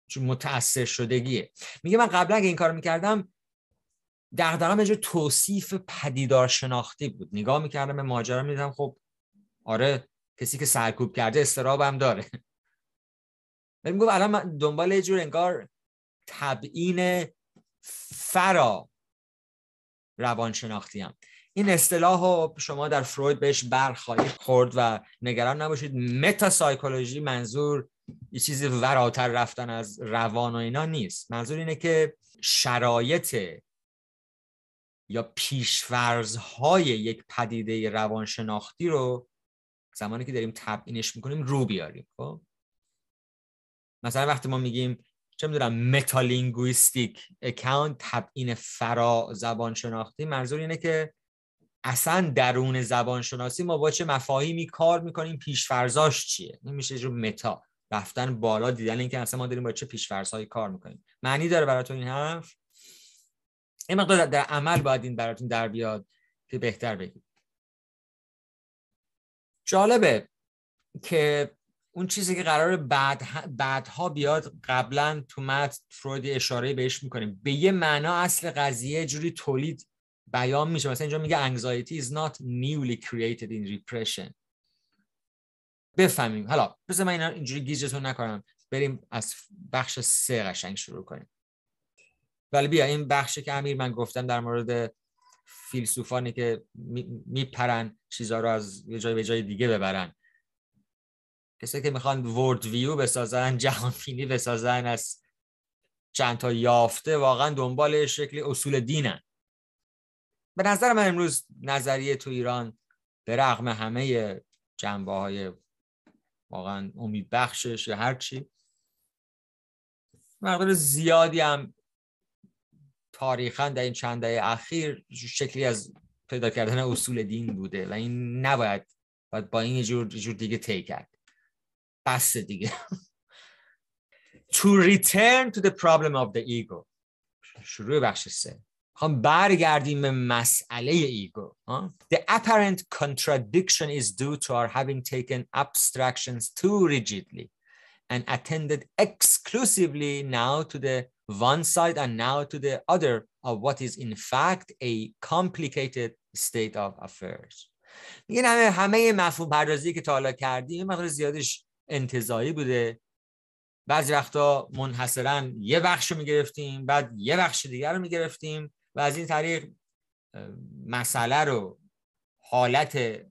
چون متأثر شدگیه. میگه من قبلا اگه این کار میکردم دغدغه‌م یه جور توصیف پدیدار شناختی بود، نگاه میکردم به ماجرا میدیدم خب آره کسی که سرکوب کرده اضطراب هم داره. ولی میگم الان من دنبال یه جور انگار تبیین فرا روانشناختی هم. این اصطلاحو شما در فروید بهش برخواهید خورد و نگران نباشید. متا سایکولوژی منظور یه چیزی وراتر رفتن از روان و اینا نیست. منظور اینه که شرایط یا پیش‌فرض‌های یک پدیده روانشناختی رو زمانی که داریم تبیینش میکنیم رو بیاریم. خب مثلا وقتی ما میگیم چه میدونم متالینگویستیک اکاونت، تبیین فرا زبان شناختی، منظور اینه که اصلا درون زبان شناسی ما با چه مفاهیمی کار میکنیم، پیش‌فرضاش چیه. این میشه جو متا، رفتن بالا، دیدن اینکه اصلا ما داریم با چه پیش‌فرضایی کار میکنیم. معنی داره براتون این حرف؟ این مقدار در عمل باید این براتون در بیاد که بهتر بگید. جالبه که اون چیزی که قراره بعدها بیاد، قبلا تو متن فروید اشاره بهش میکنیم، به یه معنا اصل قضیه جوری تولید بیان میشه. مثلا اینجا میگه anxiety is not newly created in repression. بفهمیم. حالا بذار من اینا اینجوری گیجتون نکنم، بریم از بخش 3 قشنگ شروع کنیم. ولی بیا این بخشی که امیر من گفتم در مورد فیلسوفانی که میپرن چیزا رو از یه جای به جای دیگه ببرن، کسی که میخوان ورد ویو بسازن، جهان بینی بسازن از چند تا یافته، واقعا دنبال شکل اصول دینن. به نظر من امروز نظریه تو ایران به رغم همه جنبه‌های واقعا امیدبخشش یا هر چی، مقدار زیادی هم تاریخاً در این چند دهه اخیر شکلی از پیدا کردن اصول دین بوده و این نباید با این یه جور دیگه طی کرد. بس دیگه. To return to the problem of the ego. شروع بخش 3. میخوام برگردیم به مسئله ایگو. The apparent contradiction is due to our having taken abstractions too rigidly and attended exclusively now to the one side and now to the other of what is in fact a complicated state of affairs. میگن همه مفهوم پردازی که تا حالا کردیم مقدار زیادش انتزاعی بوده. بعضی وقتا منحصراً یه بخش رو میگرفتیم، بعد یه بخش دیگر رو میگرفتیم و از این طریق مسئله رو، حالت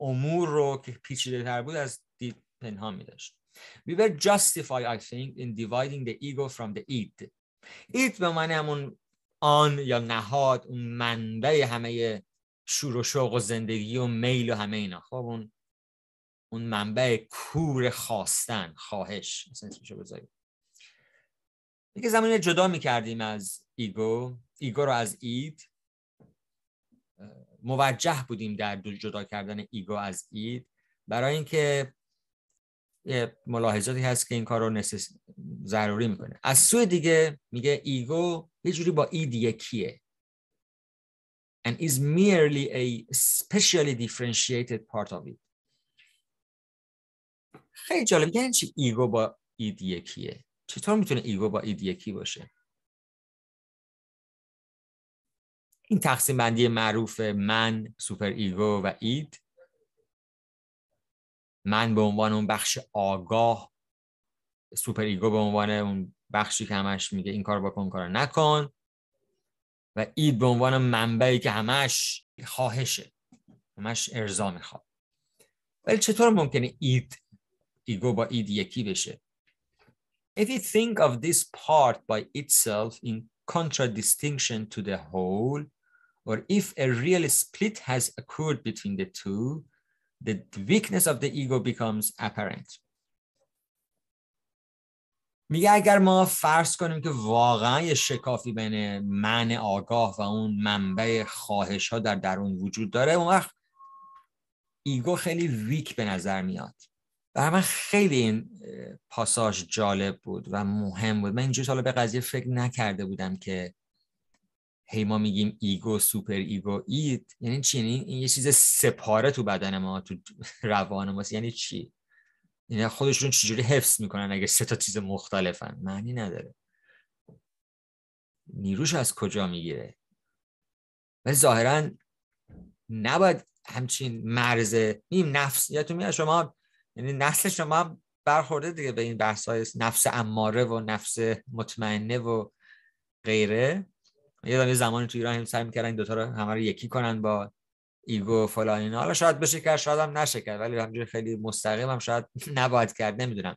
امور رو که پیچیده تر بود از دید پنهان می‌داشت. We were justified, I think, in dividing the ego from the id. id به معنی همون آن یا نهاد، اون منبع همه شور و شوق و زندگی و میل و همه اینا. خب اون منبع کور خواستن، خواهش، مثلا اسمشو بذاریم. یکی زمانی جدا میکردیم از ایگو رو از اید. موجه بودیم در جدا کردن ایگو از اید، برای اینکه یه ملاحظاتی هست که این کار رو ضروری میکنه. از سوی دیگه میگه ایگو یه جوری با اید یکیه and is merely a specially differentiated part of it. خیلی جالب. یعنی چی ایگو با اید یکیه؟ چطور میتونه ایگو با اید یکی باشه؟ این تقسیم بندی معروف من، سوپر ایگو و اید، من به عنوان اون بخش آگاه، سوپر ایگو به عنوان اون بخشی که همش میگه این کار بکن، کار نکن، و اید به عنوان منبعی که همش خواهشه، همش ارضا میخواد. ولی چطور ممکنه ایگو با اید یکی بشه؟ If you think of this part by itself in contradistinction to the whole or if a real split has occurred between the two, the weakness of the ego becomes apparent. میگه اگر ما فرض کنیم که واقعا یه شکافی بین من آگاه و اون منبع خواهش ها در درون وجود داره، اون وقت ایگو خیلی ویک به نظر میاد. برای من خیلی این پاساژ جالب بود و مهم بود. من اینجور حالا به قضیه فکر نکرده بودم که هی ما میگیم ایگو، سوپر ایگو، اید یعنی چی؟ این یه چیز سپاره تو بدن ما، تو روان ما. یعنی چی؟ اینا خودشون چجوری حفظ میکنن اگه سه تا چیز مختلفن؟ معنی نداره. نیروش از کجا میگیره؟ ولی ظاهرا نباید همچین مرز این نفس یادتون میاد شما، یعنی نسل شما برخورده دیگه به این بحث‌های نفس اماره و نفس مطمئنه و غیره. یه زمانی تو ایران هم سعی می‌کردن این دوتا رو همه رو یکی کنن با ایگو فلان اینا. حالا شاید بشه کرد، شاید هم نشه کرد، ولی همینجوری خیلی مستقیم هم شاید نباید کرد، نمیدونم.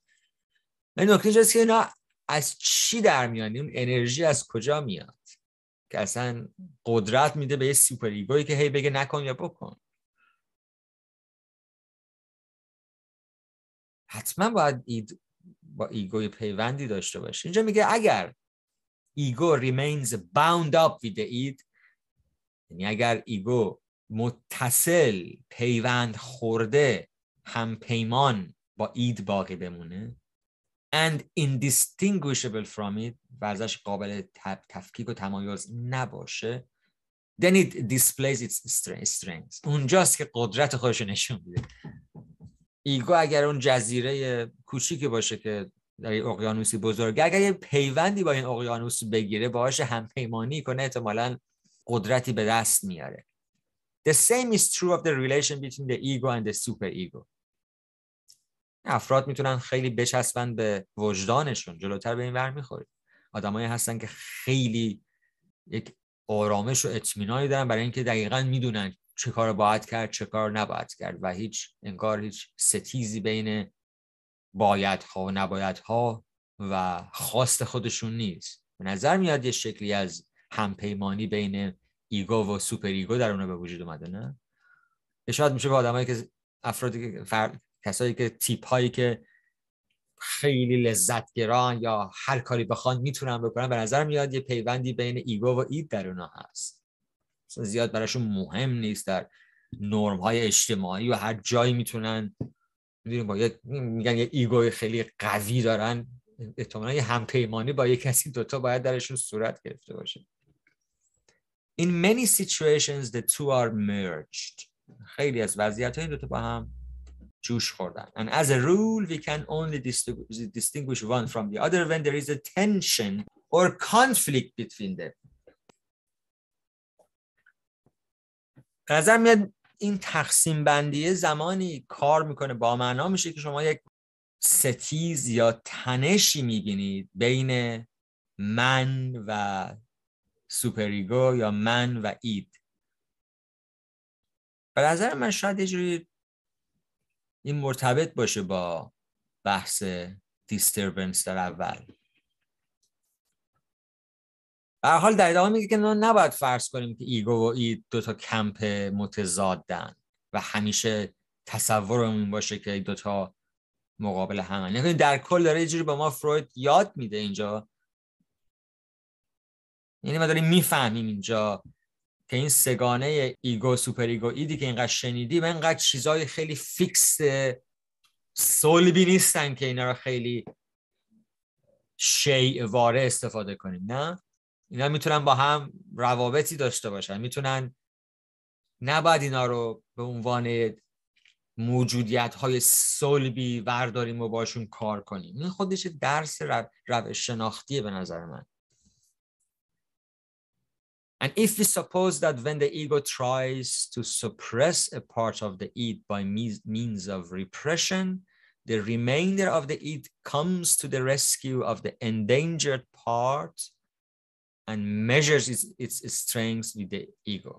من نکته اینجاست که اینا از چی در میان؟ اون انرژی از کجا میاد که اصلا قدرت میده به یه سوپر ایگویی که هی بگه نکن یا بکن؟ حتما باید با ایگوی پیوندی داشته باشه. اینجا میگه اگر ایگو remains bound up with the id، یعنی اگر ایگو متصل، پیوند خورده، هم پیمان با اید باقی بمونه and indistinguishable from it و ازش قابل تفکیک و تمایز نباشه، then it displays its strength. اونجاست که قدرت خودش نشون میده. ایگو اگر اون جزیره کوچیکی باشه که در یه اقیانوسی بزرگه، اگر یه پیوندی با این اقیانوس بگیره، باهاش همپیمانی کنه، احتمالاً قدرتی به دست میاره. The same is true of the relation between the ego and the super ego. افراد میتونن خیلی بچسبن به وجدانشون، جلوتر به این ور میخورید. آدمایی هستن که خیلی یک آرامش و اطمینانی دارن برای اینکه دقیقاً میدونن چه کار باید کرد، چه کار نباید کرد و انگار هیچ ستیزی بین بایدها و نبایدها و خواست خودشون نیست. به نظر میاد یه شکلی از همپیمانی بین ایگو و سوپر ایگو در اونها به وجود اومده، نه؟ اشاره میشه به آدمایی که کسایی که تیپ هایی که خیلی لذت گران یا هر کاری بخوان میتونن بکنن. به نظر میاد یه پیوندی بین ایگو و اید در اونها هست. زیاد براشون مهم نیست در نرم های اجتماعی و هر جایی میتونن، میگن یه ایگوی خیلی قوی دارن، احتمالاً یه همپیمانی با یک کسی دوتا باید درشون صورت گرفته باشه. In many situations the two are merged. خیلی از وضعیت‌ها این دوتا با هم جوش خوردن. And as a rule we can only distinguish one from the other when there is a tension or conflict between them. نظر میاد این تقسیم بندی زمانی کار میکنه، با معنا میشه که شما یک ستیز یا تنشی میبینید بین من و سوپر ایگو یا من و اید. به نظر من شاید یه جوری این مرتبط باشه با بحث دیستربنس در اول. به هر حال در ادامه میگه که نباید فرض کنیم که ایگو و اید دوتا کمپ متضادن و همیشه تصورمون باشه که دوتا مقابل همن. یعنی در کل داره یه جوری به ما فروید یاد میده اینجا، یعنی ما داریم میفهمیم اینجا که این سگانه ایگو سوپر ایگو ایدی که اینقدر شنیدیم اینقدر چیزای خیلی فیکس صلبی نیستن که اینا رو خیلی شیء-واره استفاده کنیم. نه، اینا میتونن با هم روابطی داشته باشن، میتونن، نباید اینا رو به عنوان موجودیت‌های صلبی برداریم و باشون کار کنیم. این خودش درس روش شناختیه به نظر من. And if we suppose that when the ego tries to suppress a part of the id by means of repression, the remainder of the id comes to the rescue of the endangered part and measures its strength with the ego.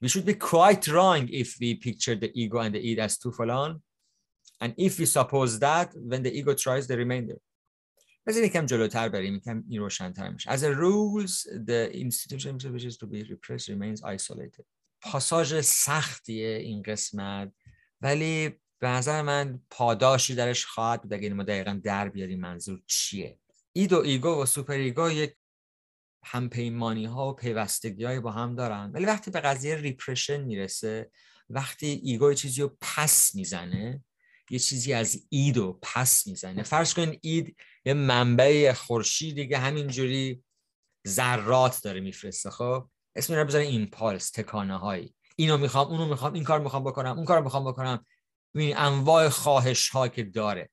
We should be quite wrong if we picture the ego and the id as two falan, and if we suppose that when the ego tries the remainder. بذارید یکم جلوتر بریم، یکم این روشن‌تر میشه. As a rules the institution which is to be repressed remains isolated. پاساژ سختیه این قسمت، ولی به نظر من پاداشی درش خواهد بود اگه ما دقیقاً در بیاریم منظور چیه. اید و ایگو و سوپر ایگو یک همپیمانی ها و پیوستگی های با هم دارن، ولی وقتی به قضیه ریپرشن میرسه، وقتی ایگو یه چیزی رو پس میزنه، یه چیزی از اید رو پس میزنه، فرض کن اید یه منبع خورشیدی که همینجوری ذرات داره میفرسته، خب اسم رو بذاریم ایمپالس، تکانه هایی، اینو میخوام، اونو میخوام، این کار میخوام بکنم، اون کار میخوام بکنم، این انواع خواهش ها که داره.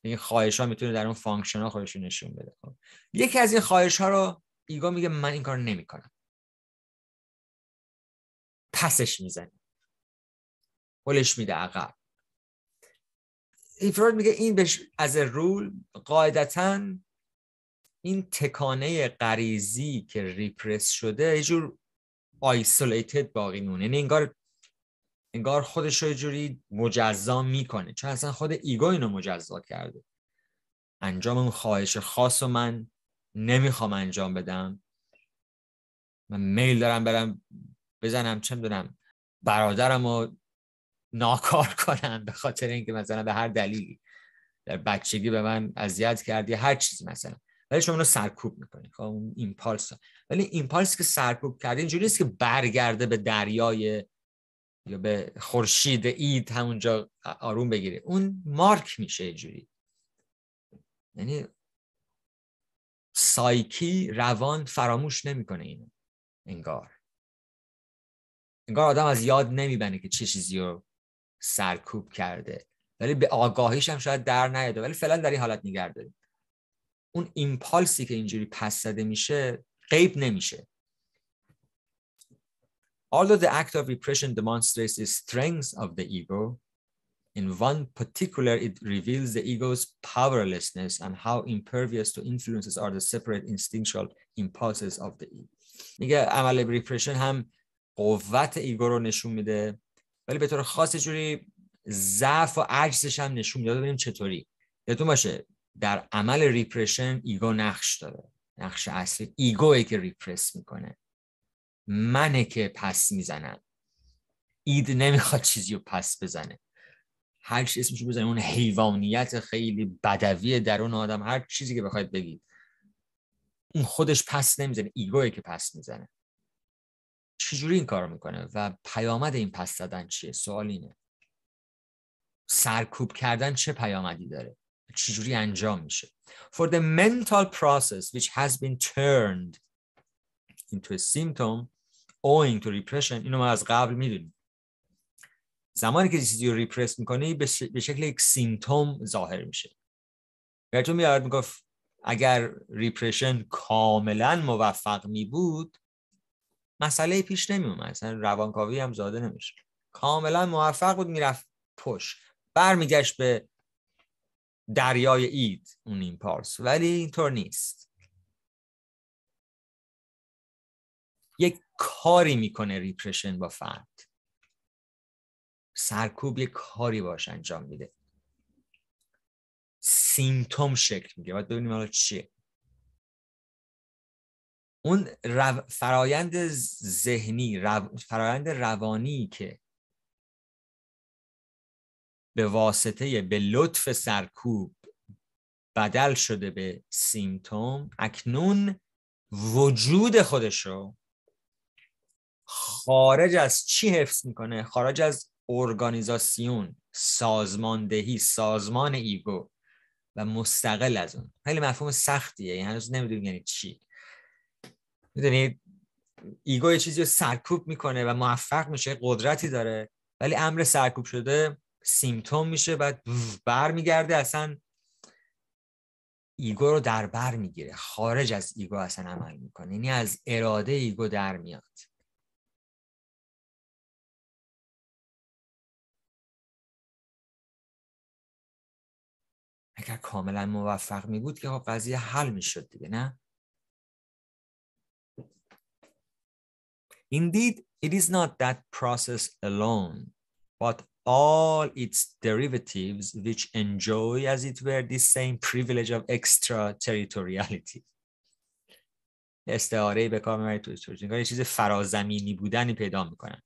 این خواهش ها میتونه در اون فانکشن ها خودش رو نشون بده. خب یکی از این خواهش ها رو ایگو میگه من این کار نمیکنم، پسش میزنه، هلش میده عقب. فروید میگه این بهش از رول قاعدتاً این تکانه غریزی که ریپرس شده یه جور آیسولیتد باقی مونه، یعنی انگار خودش رو یه جوری مجزا میکنه، چون اصلا خود ایگو اینو مجزا کرده. انجام اون خواهش خاص رو من نمیخوام انجام بدم، من میل دارم برم بزنم چه میدونم برادرم رو ناکار کنم به خاطر اینکه مثلا به هر دلیلی در بچگی به من اذیت کردی، هر چیزی مثلا، ولی شما اونو سرکوب میکنی. خب اون ایمپالس، ولی ایمپالس که سرکوب کردی اینجوری نیست که برگرده به دریای یا به خورشید اید همونجا آروم بگیره، اون مارک میشه اینجوری. یعنی سایکی، روان فراموش نمیکنه اینو، انگار آدم از یاد نمیبره که چه چیزی رو سرکوب کرده، ولی به آگاهیش هم شاید در نیاده، ولی فعلا در این حالت نگه داریم. اون ایمپالسی که اینجوری پس زده میشه غیب نمیشه. Although the act of repression demonstrates the strength of the ego, in one particular it reveals the ego's powerlessness and how impervious to influences are the separate instinctual impulses of the ego. میگه عمل ریپرشن هم قوت ایگو رو نشون میده، ولی به طور خاص جوری ضعف و عجزش هم نشون میده. ببینیم چطوری. یادتون باشه در عمل ریپرشن ایگو نقش داره، نقش اصلی ایگوئه که ریپرس میکنه، منه که پس میزنم. اید نمیخواد چیزی رو پس بزنه، هر چی اسمشو بزنه، اون حیوانیت خیلی بدوی درون آدم، هر چیزی که بخواید بگید، اون خودش پس نمیزنه، ایگوئه که پس میزنه. چجوری این کارو میکنه و پیامد این پس زدن چیه؟ سوال اینه. سرکوب کردن چه پیامدی داره؟ چجوری انجام میشه؟ For the mental process which has been turned into a symptom owing to repression، اینو ما از قبل میدونیم، زمانی که چیزی رو ریپرس میکنی به شکل یک سیمتوم ظاهر میشه. یادتون میاد میگفت اگر ریپرشن کاملا موفق میبود مسئله پیش نمیومد، مثلا روانکاوی هم زاده نمیشه. کاملا موفق بود، میرفت پشت، برمیگشت به دریای اید اون ایمپالس، ولی اینطور نیست. یک کاری میکنه ریپرشن با فرد، سرکوب یک کاری باش انجام میده، سیمتوم شکل میگه. باید ببینیم حالا چیه اون فرایند ذهنی، فرایند روانی که به واسطه به لطف سرکوب بدل شده به سیمتوم، اکنون وجود خودشو خارج از چی حفظ میکنه؟ خارج از ارگانیزاسیون، سازماندهی، سازمان ایگو و مستقل از اون. خیلی مفهوم سختیه، یعنی هنوز نمیدونیم یعنی چی. میدونید ایگو یه چیزی رو سرکوب میکنه و موفق میشه، قدرتی داره، ولی امر سرکوب شده سیمتوم میشه، بعد برمیگرده اصلا ایگو رو در بر میگیره، خارج از ایگو اصلا عمل میکنه، یعنی از اراده ایگو در میاد. اگر کاملا موفق میبود که قضیه حل میشد دیگه، نه؟ Indeed, it is not that process alone, but all its derivatives which enjoy as it were the same privilege of extraterritoriality. استعاره به کار میبرید توی استوریج، یه چیز فرازمینی بودنی پیدا میکنن.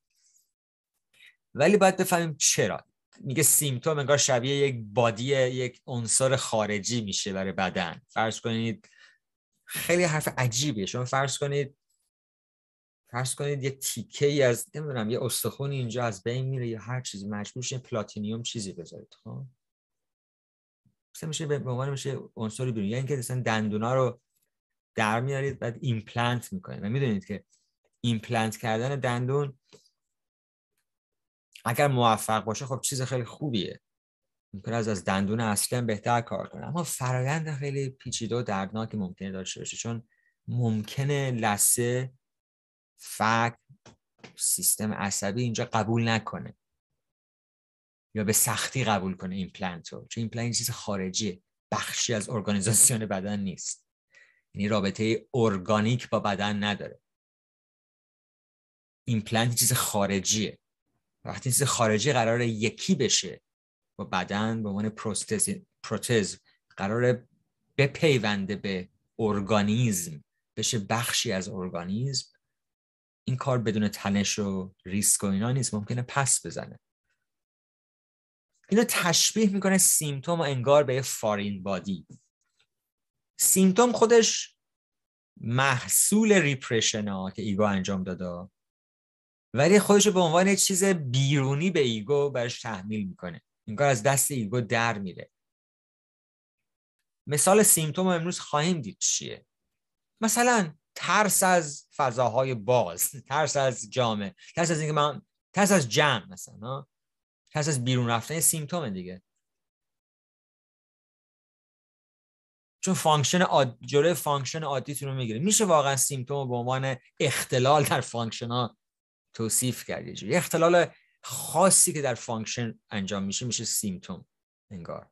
ولی باید بفهمیم چرا. میگه سیمتوم انگار شبیه یک بادی، یک عنصر خارجی میشه برای بدن. فرض کنید خیلی حرف عجیبیه، شما فرض کنید یه تیکه ای از نمیدونم یه استخون اینجا از بین میره یا هر چیزی، مجبور شین پلاتینیوم چیزی بذارید. خب مثلا میشه به عنوان میشه عنصری بیرون، یعنی اینکه مثلا دندونا رو در میارید بعد ایمپلنت میکنید. و میدونید که ایمپلنت کردن دندون اگر موفق باشه خب چیز خیلی خوبیه، ممکنه از دندون اصلی هم بهتر کار کنه، اما فرآیند خیلی پیچیده و دردناکی ممکنه داشته باشه، چون ممکنه لثه، فک، سیستم عصبی اینجا قبول نکنه یا به سختی قبول کنه ایمپلنت رو، چون ایمپلنت چیز خارجیه، بخشی از ارگانیزاسیون بدن نیست، یعنی رابطه ارگانیک با بدن نداره. ایمپلنت چیز خارجیه. وقتی چیز خارجی قراره یکی بشه با بدن به عنوان پروتز قراره بپیونده به ارگانیزم، بشه بخشی از ارگانیزم، این کار بدون تنش و ریسک و اینا نیست، ممکنه پس بزنه. اینو تشبیه میکنه سیمتوم انگار به فارین بادی. سیمتوم خودش محصول ریپرشن ها که ایگو انجام داده، ولی خودشو به عنوان چیز بیرونی به ایگو برش تحمیل میکنه، انگار از دست ایگو در میره. مثال سیمتوم امروز خواهیم دید چیه. مثلا ترس از فضاهای باز، ترس از جامعه، ترس از اینکه ترس از جمع، مثلا ترس از بیرون رفتن، سیمتومه دیگه. چون جلوی فانکشن عادیتون رو میگیره. میشه واقعا سیمتوم به عنوان اختلال در فانکشن ها توصیف کرد. یه اختلال خاصی که در فانکشن انجام میشه سیمتوم انگار.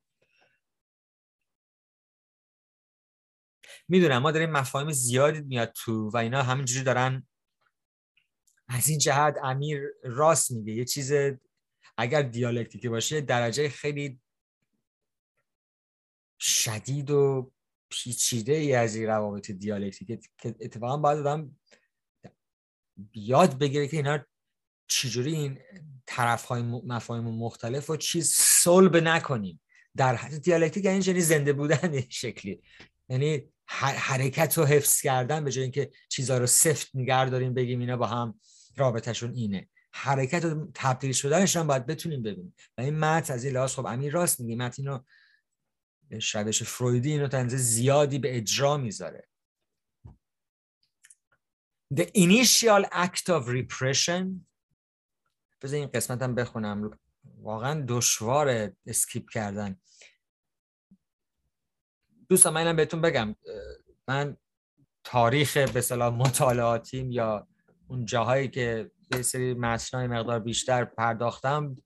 میدونم ما داریم مفاهیم زیادی میاد تو و اینا همینجوری دارن. از این جهت امیر راست میگه، یه چیز اگر دیالکتیکی باشه درجه خیلی شدید و پیچیده ای از این روابط دیالکتیکی که اتفاقا باید آدم یاد بگیره که اینا چجوری این طرف‌های مفاهیم مختلف و چیز صلب نکنیم. در حد دیالکتیک یعنی زنده بودن این شکلی، یعنی حرکت رو حفظ کردن به جای اینکه چیزا رو سفت نگه داریم بگیم اینا با هم رابطه‌شون اینه. حرکت و تبدیل شدنش هم باید بتونیم ببینیم. و این متن از این لحاظ خب امیر راست میگه، متن اینو شبش فرویدی اینو تنظیم زیادی به اجرا میذاره. The initial act of repression. بذار این قسمت هم بخونم، واقعا دشواره اسکیپ کردن. دوستان من اینم بهتون بگم، من تاریخ به اصطلاح مطالعاتیم یا اون جاهایی که به سری متنای مقدار بیشتر پرداختم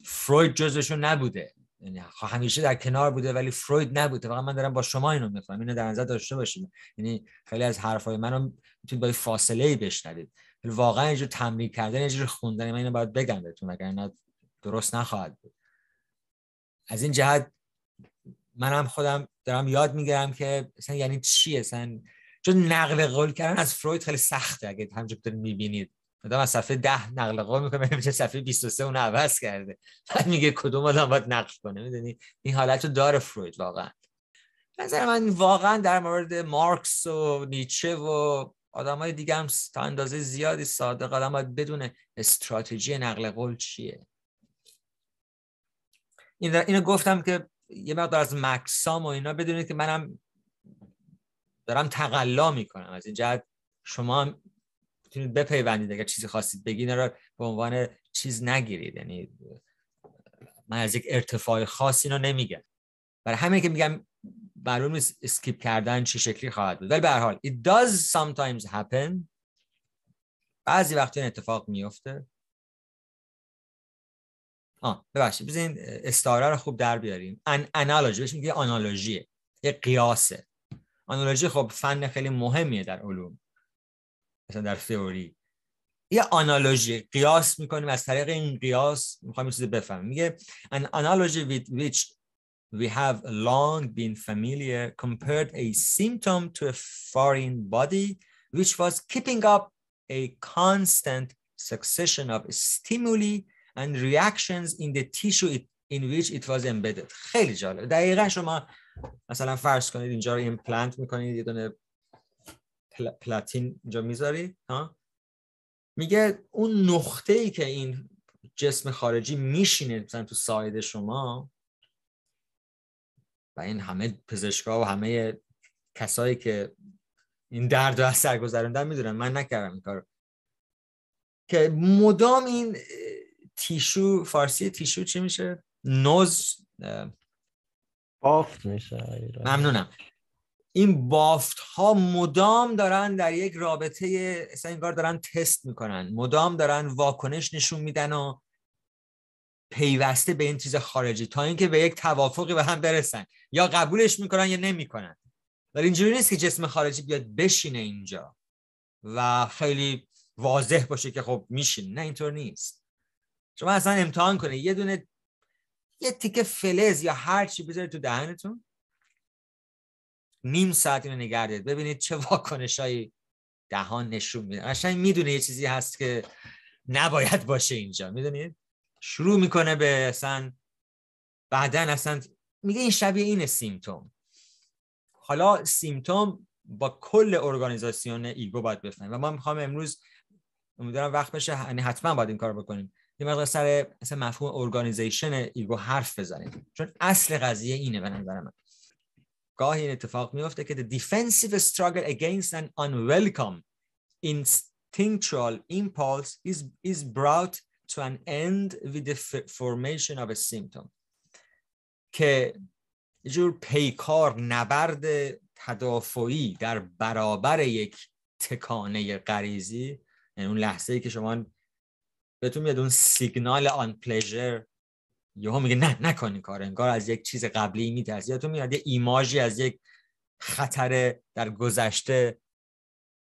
فروید جزوشون نبوده، یعنی همیشه در کنار بوده ولی فروید نبوده. واقعا من دارم با شما اینو میخوام، اینو در نظر داشته باشید. یعنی خیلی از حرفای منو میتونید با فاصله بشنوید، ولی واقعا یه جور تمرین کردن، یه جور خوندن من اینو باید بگم بهتون، وگرنه درست نخواهد بود. از این جهت منم خودم دارم یاد میگیرم که مثلا یعنی چیه، مثلا چون نقل قول کردن از فروید خیلی سخته. اگه همونجوری دارید میبینید آدم از صفحه 10 نقل قول میکنه، میگه صفحه 23 اون عوض کرده، بعد میگه کدوم آدم باید نقل کنه. میدونی این حالت رو داره فروید واقعا. نظر من واقعا در مورد مارکس و نیچه و آدمای دیگه هم تا اندازه زیادی صادق. آدم باید بدونه استراتژی نقل قول چیه. اینو گفتم که یه مقدار از مکسام و اینا بدونید که منم دارم تقلا میکنم. از این جهت شما میتونید بپیوندید، اگر چیزی خواستید بگید رو به عنوان چیز نگیرید. یعنی من از یک ارتفاع خاصی اینو نمیگم، برای همین که میگم معلوم نیست اسکیپ کردن چه شکلی خواهد بود. ولی به هر حال it does sometimes happen، بعضی وقتا این اتفاق میفته. ببخشید بزنین استعاره رو خوب در بیاریم. انالوژی بهش میگه، آنالوژیه، یه قیاسه. آنالوژی خب فن خیلی مهمیه در علوم، مثلا در تئوری. یه آنالوژی قیاس میکنیم، از طریق این قیاس میخوایم چیزی بفهمیم. میگه an analogy with which we have long been familiar compared a symptom to a foreign body which was keeping up a constant succession of stimuli and reactions in the tissue in which it was embedded. خیلی جالب. دقیقا شما مثلا فرض کنید اینجا رو ایمپلنت میکنید، یه دونه پلاتین اینجا میذارید، ها، میگه اون نقطه‌ای که این جسم خارجی میشینه مثلا تو ساعد شما، و این همه پزشکا و همه کسایی که این درد رو از سر گذروندن میدونن، من نکردم این کارو، که مدام این تیشو، فارسی تیشو چی میشه؟ نوز، بافت میشه. ممنونم. این بافت ها مدام دارن در یک رابطه اصلا انگار دارن تست میکنن، مدام دارن واکنش نشون میدن و پیوسته به این چیز خارجی تا اینکه به یک توافقی به هم برسن، یا قبولش میکنن یا نمیکنن. ولی اینجوری نیست که جسم خارجی بیاد بشینه اینجا و خیلی واضح باشه که خب میشین. نه، اینطور نیست. شما اصلا امتحان کنید یه تیکه فلز یا هر چی بذارید تو دهنتون، نیم ساعت اینو نگه دارید، ببینید چه واکنشایی دهان نشون میده. قشنگ میدونه یه چیزی هست که نباید باشه اینجا، میدونید؟ شروع میکنه به اصلا بعدن اصلا میگه این شبیه اینه سیمتوم. حالا سیمتوم با کل ارگانیزاسیون ایگو باید بفهمیم و ما میخوام امروز، امیدوارم وقت بشه، یعنی حتما باید این کارو بکنیم، یه مقدار سر مثلا مفهوم ارگانیزیشن ایگو حرف بزنیم، چون اصل قضیه اینه به نظر من. گاهی این اتفاق میفته که the defensive struggle against an unwelcome instinctual impulse is brought to an end with the formation of a symptom. که یه جور پیکار، نبرد تدافعی در برابر یک تکانه غریزی، یعنی اون لحظه‌ای که شما بهتون میاد اون سیگنال آن پلیژر، یهو میگه نه نکن این کار، انگار از یک چیز قبلی میترسی، یا تو میاد یه ایماژی از یک خطر در گذشته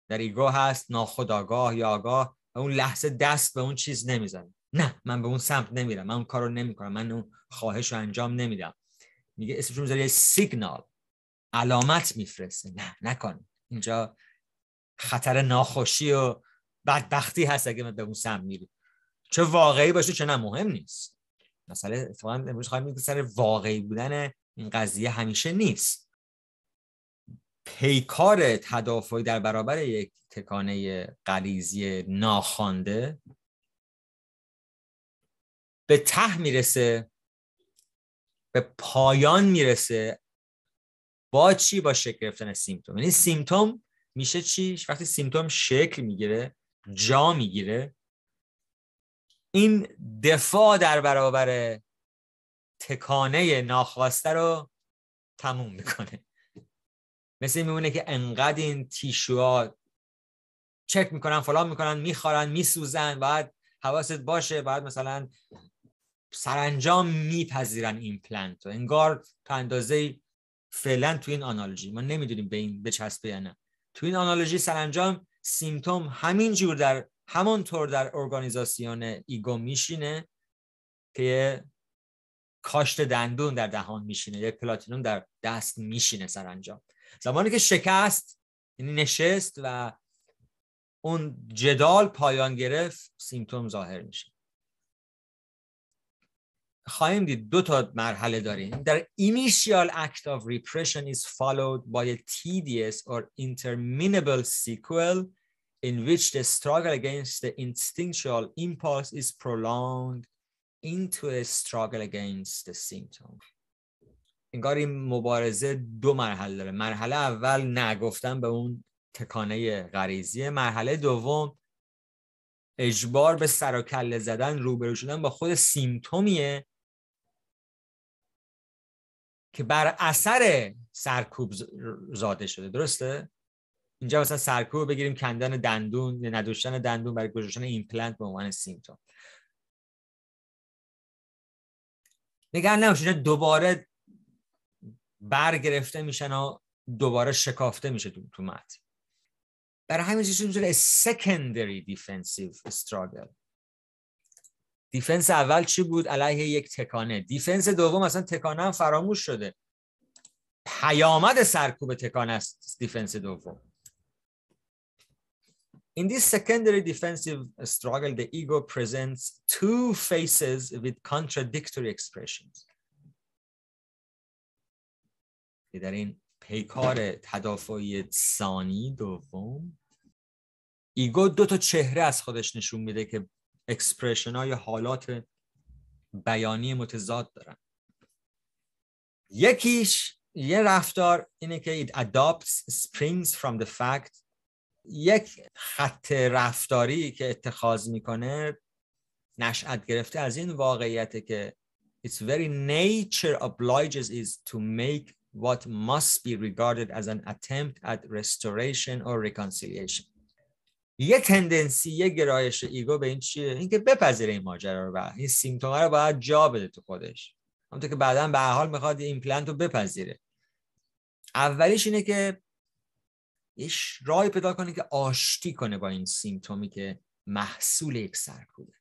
در ایگو هست، ناخودآگاه یا آگاه، و اون لحظه دست به اون چیز نمیزنه، نه من به اون سمت نمیرم، من اون کارو نمیکنم، من اون خواهش رو انجام نمیدم. میگه اسمش میذاره یه سیگنال، علامت میفرسته، نه نکن، اینجا خطر ناخوشی و بدبختی هست اگه من به اون سمت میری. چه واقعی باشه چه نه مهم نیست. مثلا اتفاقا امروز خواهیم بگیم سر واقعی بودن این قضیه همیشه نیست. پیکار تدافعی در برابر یک تکانه غریزی ناخوانده به ته میرسه، به پایان میرسه با چی؟ با شکل گرفتن سیمتوم. یعنی سیمتوم میشه چی؟ وقتی سیمتوم شکل میگیره، جا میگیره، این دفاع در برابر تکانه ناخواسته رو تموم میکنه. مثل این میمونه که انقدر این تیشوها چک میکنن، فلان میکنن، میخارن، میسوزن، باید حواست باشه، باید مثلا سرانجام میپذیرن ایمپلنت، انگار تا اندازه فعلا تو این آنالوژی ما نمیدونیم به این بچسبه یا نه. تو این آنالوژی سرانجام سیمتوم همینجور در همانطور در ارگانیزاسیون ایگو میشینه که کاشت دندون در دهان میشینه، یک پلاتینوم در دست میشینه سرانجام. زمانی که شکست، یعنی نشست و اون جدال پایان گرفت، سیمتوم ظاهر میشه. خواهیم دید دو تا مرحله داریم. در initial act of repression is followed by a tedious or interminable sequel in which the struggle against the instinctual impulse is prolonged into a struggle against the symptom. انگار این مبارزه دو مرحله داره. مرحله اول نگفتن به اون تکانه غریزی، مرحله دوم اجبار به سر و کله زدن، روبرو شدن با خود سیمتومیه که بر اثر سرکوب زاده شده. درسته؟ اینجا مثلا سرکوب بگیریم کندن دندون یا نداشتن دندون برای گذاشتن ایمپلنت به عنوان سیمتوم. نگران نباشید دوباره برگرفته میشن و دوباره شکافته میشه تو متن. برای همین چیزی میشه secondary defensive struggle. دیفنس اول چی بود؟ علیه یک تکانه. دیفنس دوم اصلا تکانه هم فراموش شده. پیامد سرکوب تکانه است دیفنس دوم. In this secondary defensive struggle, the ego presents two faces with contradictory expressions. در این پیکار تدافعی ثانی دوم، ایگو دو تا چهره از خودش نشون میده که اکسپرشن های حالات بیانی متضاد دارن. یکیش یه رفتار اینه که it adopts springs from the fact، یک خط رفتاری که اتخاذ میکنه نشأت گرفته از این واقعیته که its very nature obliges is to make what must be regarded as an attempt at restoration or reconciliation. یه تندنسی، یه گرایش ایگو به این چیه؟ این که بپذیره این ماجرا رو و این سیمپتوما رو باید جا بده تو خودش. همونطور که بعداً به هر حال میخواد این ایمپلنت رو بپذیره. اولیش اینه که یه راهی پیدا کنه که آشتی کنه با این سیمپتومی که محصول یک سرکوبه.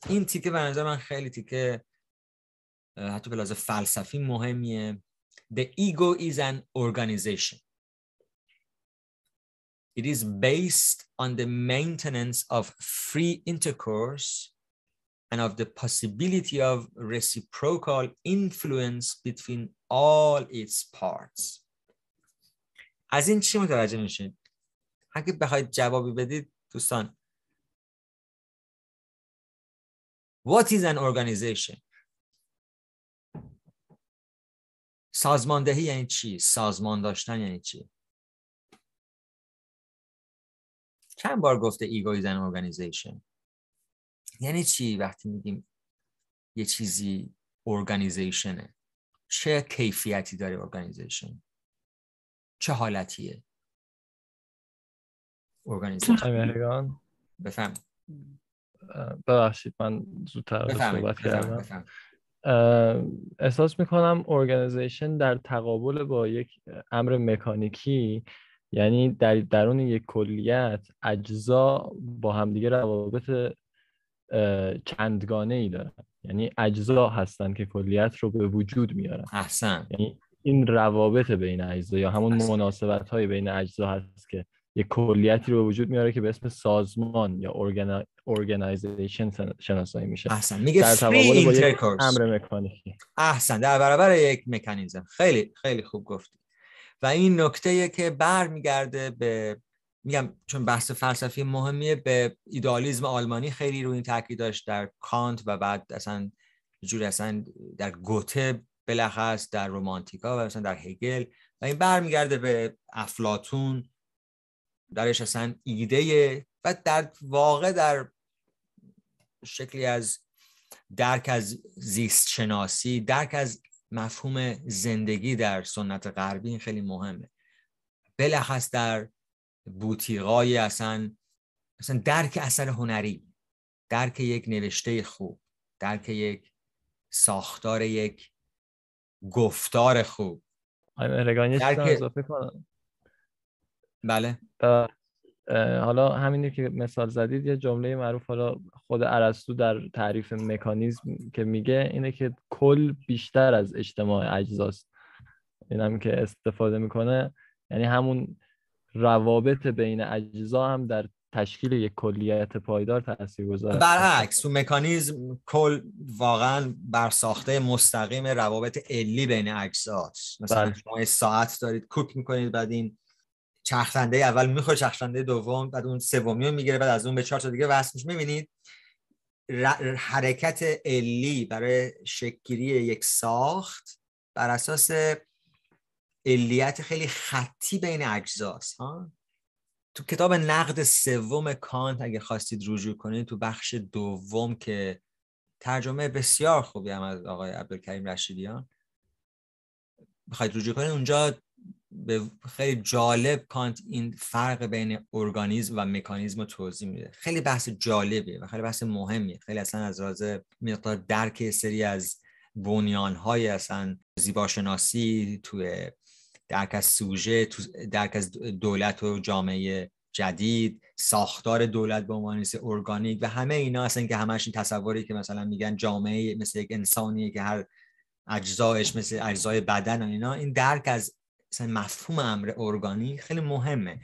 این تیکه به نظر من خیلی تیکه حتی به لحاظ فلسفی مهمیه. The ego is an organization. It is based on the maintenance of free intercourse and of the possibility of reciprocal influence between all its parts. از این چی متوجه میشین؟ اگه بخواید جوابی بدید دوستان. What is an organization؟ سازماندهی یعنی چی؟ سازمان داشتن یعنی چی؟ چند بار گفته ایگو is an organization؟ یعنی چی وقتی میگیم یه چیزی ارگانیزیشنه؟ چه کیفیتی داره ارگانیزیشن؟ چه حالتیه ارگانیزیشن؟ بفهم. ببخشید من زودتر صحبت کردم. احساس میکنم ارگانیزیشن در تقابل با یک امر مکانیکی، یعنی در درون یک کلیت اجزا با همدیگه روابط چندگانه ای دارن، یعنی اجزا هستن که کلیت رو به وجود میارن. احسن. یعنی این روابط بین اجزا یا همون مناسبت های بین اجزا هست که یک کلیتی رو به وجود میاره که به اسم سازمان یا ارگانایزیشن شناسایی میشه. احسن. میگه در تقابل با یک امر مکانیکی. احسن، در برابر یک مکانیزم. خیلی خیلی خوب گفتی. و این نکته‌ایه که برمیگرده به، میگم چون بحث فلسفی مهمیه، به ایدئالیسم آلمانی خیلی روی این تاکید داشت در کانت و بعد اصلا جوری اصلا در گوته بلخص در رومانتیکا و اصلا در هگل، و این برمیگرده به افلاطون. درش اصلا ایده و در واقع در شکلی از درک از زیست شناسی، درک از مفهوم زندگی در سنت غربی این خیلی مهمه. بلخص در بوتیقای اصلا درک اثر هنری، درک یک نوشته خوب، درک یک ساختار یک گفتار خوب. رگانی چیزا اضافه کنم. بله. حالا همینی که مثال زدید، یه جمله معروف حالا خود ارسطو در تعریف مکانیزم که میگه اینه که کل بیشتر از اجتماع اجزاست. این هم که استفاده میکنه یعنی همون روابط بین اجزا هم در تشکیل یک کلیت پایدار تاثیرگذاره. برعکس تو مکانیزم کل واقعا بر ساخته مستقیم روابط علی بین اجزاست. مثلا شما ساعت دارید کوک میکنید، بعد این چرخنده اول میخوره، چرخنده دوم، بعد اون سومی رو میگیره، بعد از اون به 4 تا دیگه وصل میشه. میبینید حرکت علی برای شکل‌گیری یک ساخت بر اساس علیت خیلی خطی بین اجزاست. تو کتاب نقد سوم کانت اگه خواستید رجوع کنید، تو بخش دوم که ترجمه بسیار خوبی هم از آقای عبدالکریم رشیدیان بخواید رجوع کنید، اونجا به خیلی جالب کانت این فرق بین ارگانیسم و مکانیزم رو توضیح میده. خیلی بحث جالبیه و خیلی بحث مهمیه. خیلی اصلا از راز مقدار درک سری از بنیان‌های اصلا زیباشناسی توی درک از سوژه، درک از دولت و جامعه جدید، ساختار دولت به عنوان ارگانیک و همه اینا اصلا که همش این تصوری که مثلا میگن جامعه مثل یک انسانیه که هر اجزایش مثل اجزای بدن و اینا، این درک از مثلا مفهوم امر ارگانیک خیلی مهمه.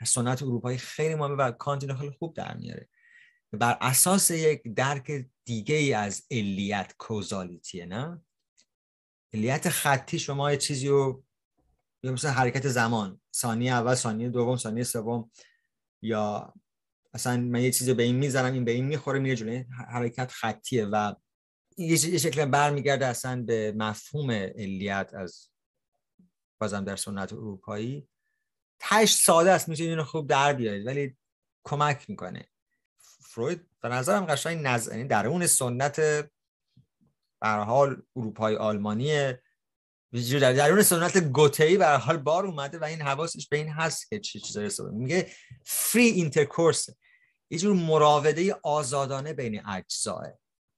سنت اروپایی خیلی مهمه و کانت اینو خیلی خوب در میاره. بر اساس یک درک دیگه ای از علیت، کوزالیتیه، نه علیت خطی. شما یه چیزی رو مثلا حرکت زمان، ثانیه اول، ثانیه دوم، ثانیه سوم، یا مثلا من یه چیزی به این میزنم این به این میخوره میره جلوی، حرکت خطیه و یه شکل برمیگرده اصلا به مفهوم علیت از بازم در سنت اروپایی. تاش ساده است، میتونید اینو خوب در بیارید ولی کمک میکنه. فروید به نظرم قشنگ یعنی در اون سنت به هر حال اروپای آلمانی، در اون سنت گوته‌ای به هر حال بار اومده و این حواسش به این هست که چه چیزایی استفاده میگه. فری اینترکورس، یه جور مراوده آزادانه بین اجزا.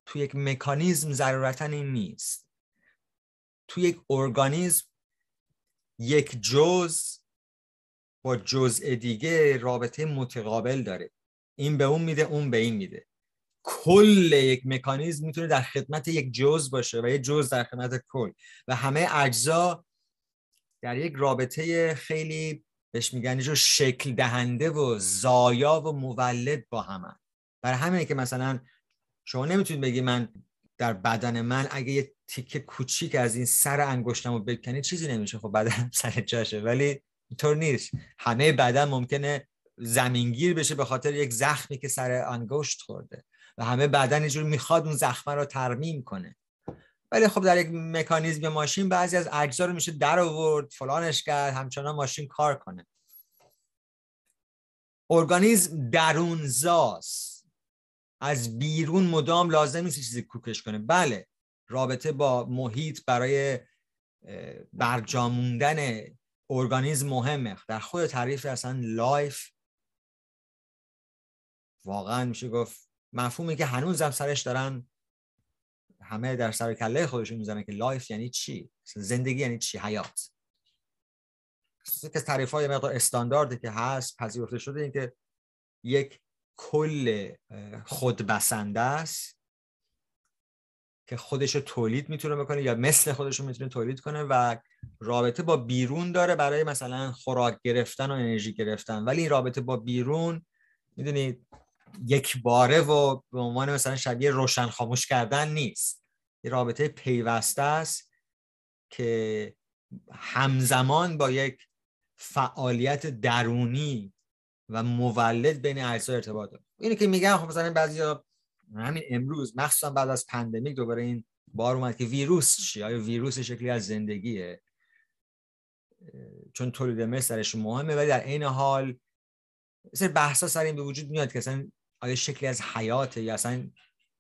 تو یک مکانیزم ضرورتاً این نیست. تو یک ارگانیسم یک جزء با جزء دیگه رابطه متقابل داره، این به اون میده اون به این میده. کل یک مکانیزم میتونه در خدمت یک جزء باشه و یک جزء در خدمت کل و همه اجزا در یک رابطه خیلی بهش میگن جو شکل دهنده و زایا و مولد با همن. برای همینه که مثلا شما نمیتونید بگی من در بدن من اگه یه تیکه کوچیک از این سر انگشتمو بکنی چیزی نمیشه، خب بدن سر جاشه، ولی اینطور نیست. همه بدن ممکنه زمینگیر بشه به خاطر یک زخمی که سر انگشت خورده و همه بدن اینجور میخواد اون زخم رو ترمیم کنه. ولی خب در یک مکانیزم ماشین بعضی از اجزا رو میشه در آورد، فلانش کرد، همچنان ماشین کار کنه. ارگانیسم درونزاست، از بیرون مدام لازم نیست چیزی کوکش کنه. بله رابطه با محیط برای برجاموندن ارگانیسم مهمه. در خود تعریف اصلا لایف واقعا میشه گفت مفهومی که هنوز هم سرش دارن همه در سر کله خودشون میزنن که لایف یعنی چی، زندگی یعنی چی، حیات. که تعریف‌های مقدار استانداردی که هست پذیرفته شده این که یک کل خودبسنده است که خودشو تولید میتونه بکنه یا مثل خودشو میتونه تولید کنه و رابطه با بیرون داره برای مثلا خوراک گرفتن و انرژی گرفتن، ولی این رابطه با بیرون میدونید یک باره و به عنوان مثلا شبیه روشن خاموش کردن نیست. یه رابطه پیوسته است که همزمان با یک فعالیت درونی و مولد بین اجزا ارتباط داره. اینه که میگن خب مثلا بعضیا همین امروز مخصوصا بعد از پندمیک دوباره این بار اومد که ویروس چیه؟ آیا ویروس شکلی از زندگیه؟ چون تولید مثل سرش مهمه ولی در عین حال مثلا بحثا سر این به وجود میاد که اصلا آیا شکلی از حیاته یا اصلا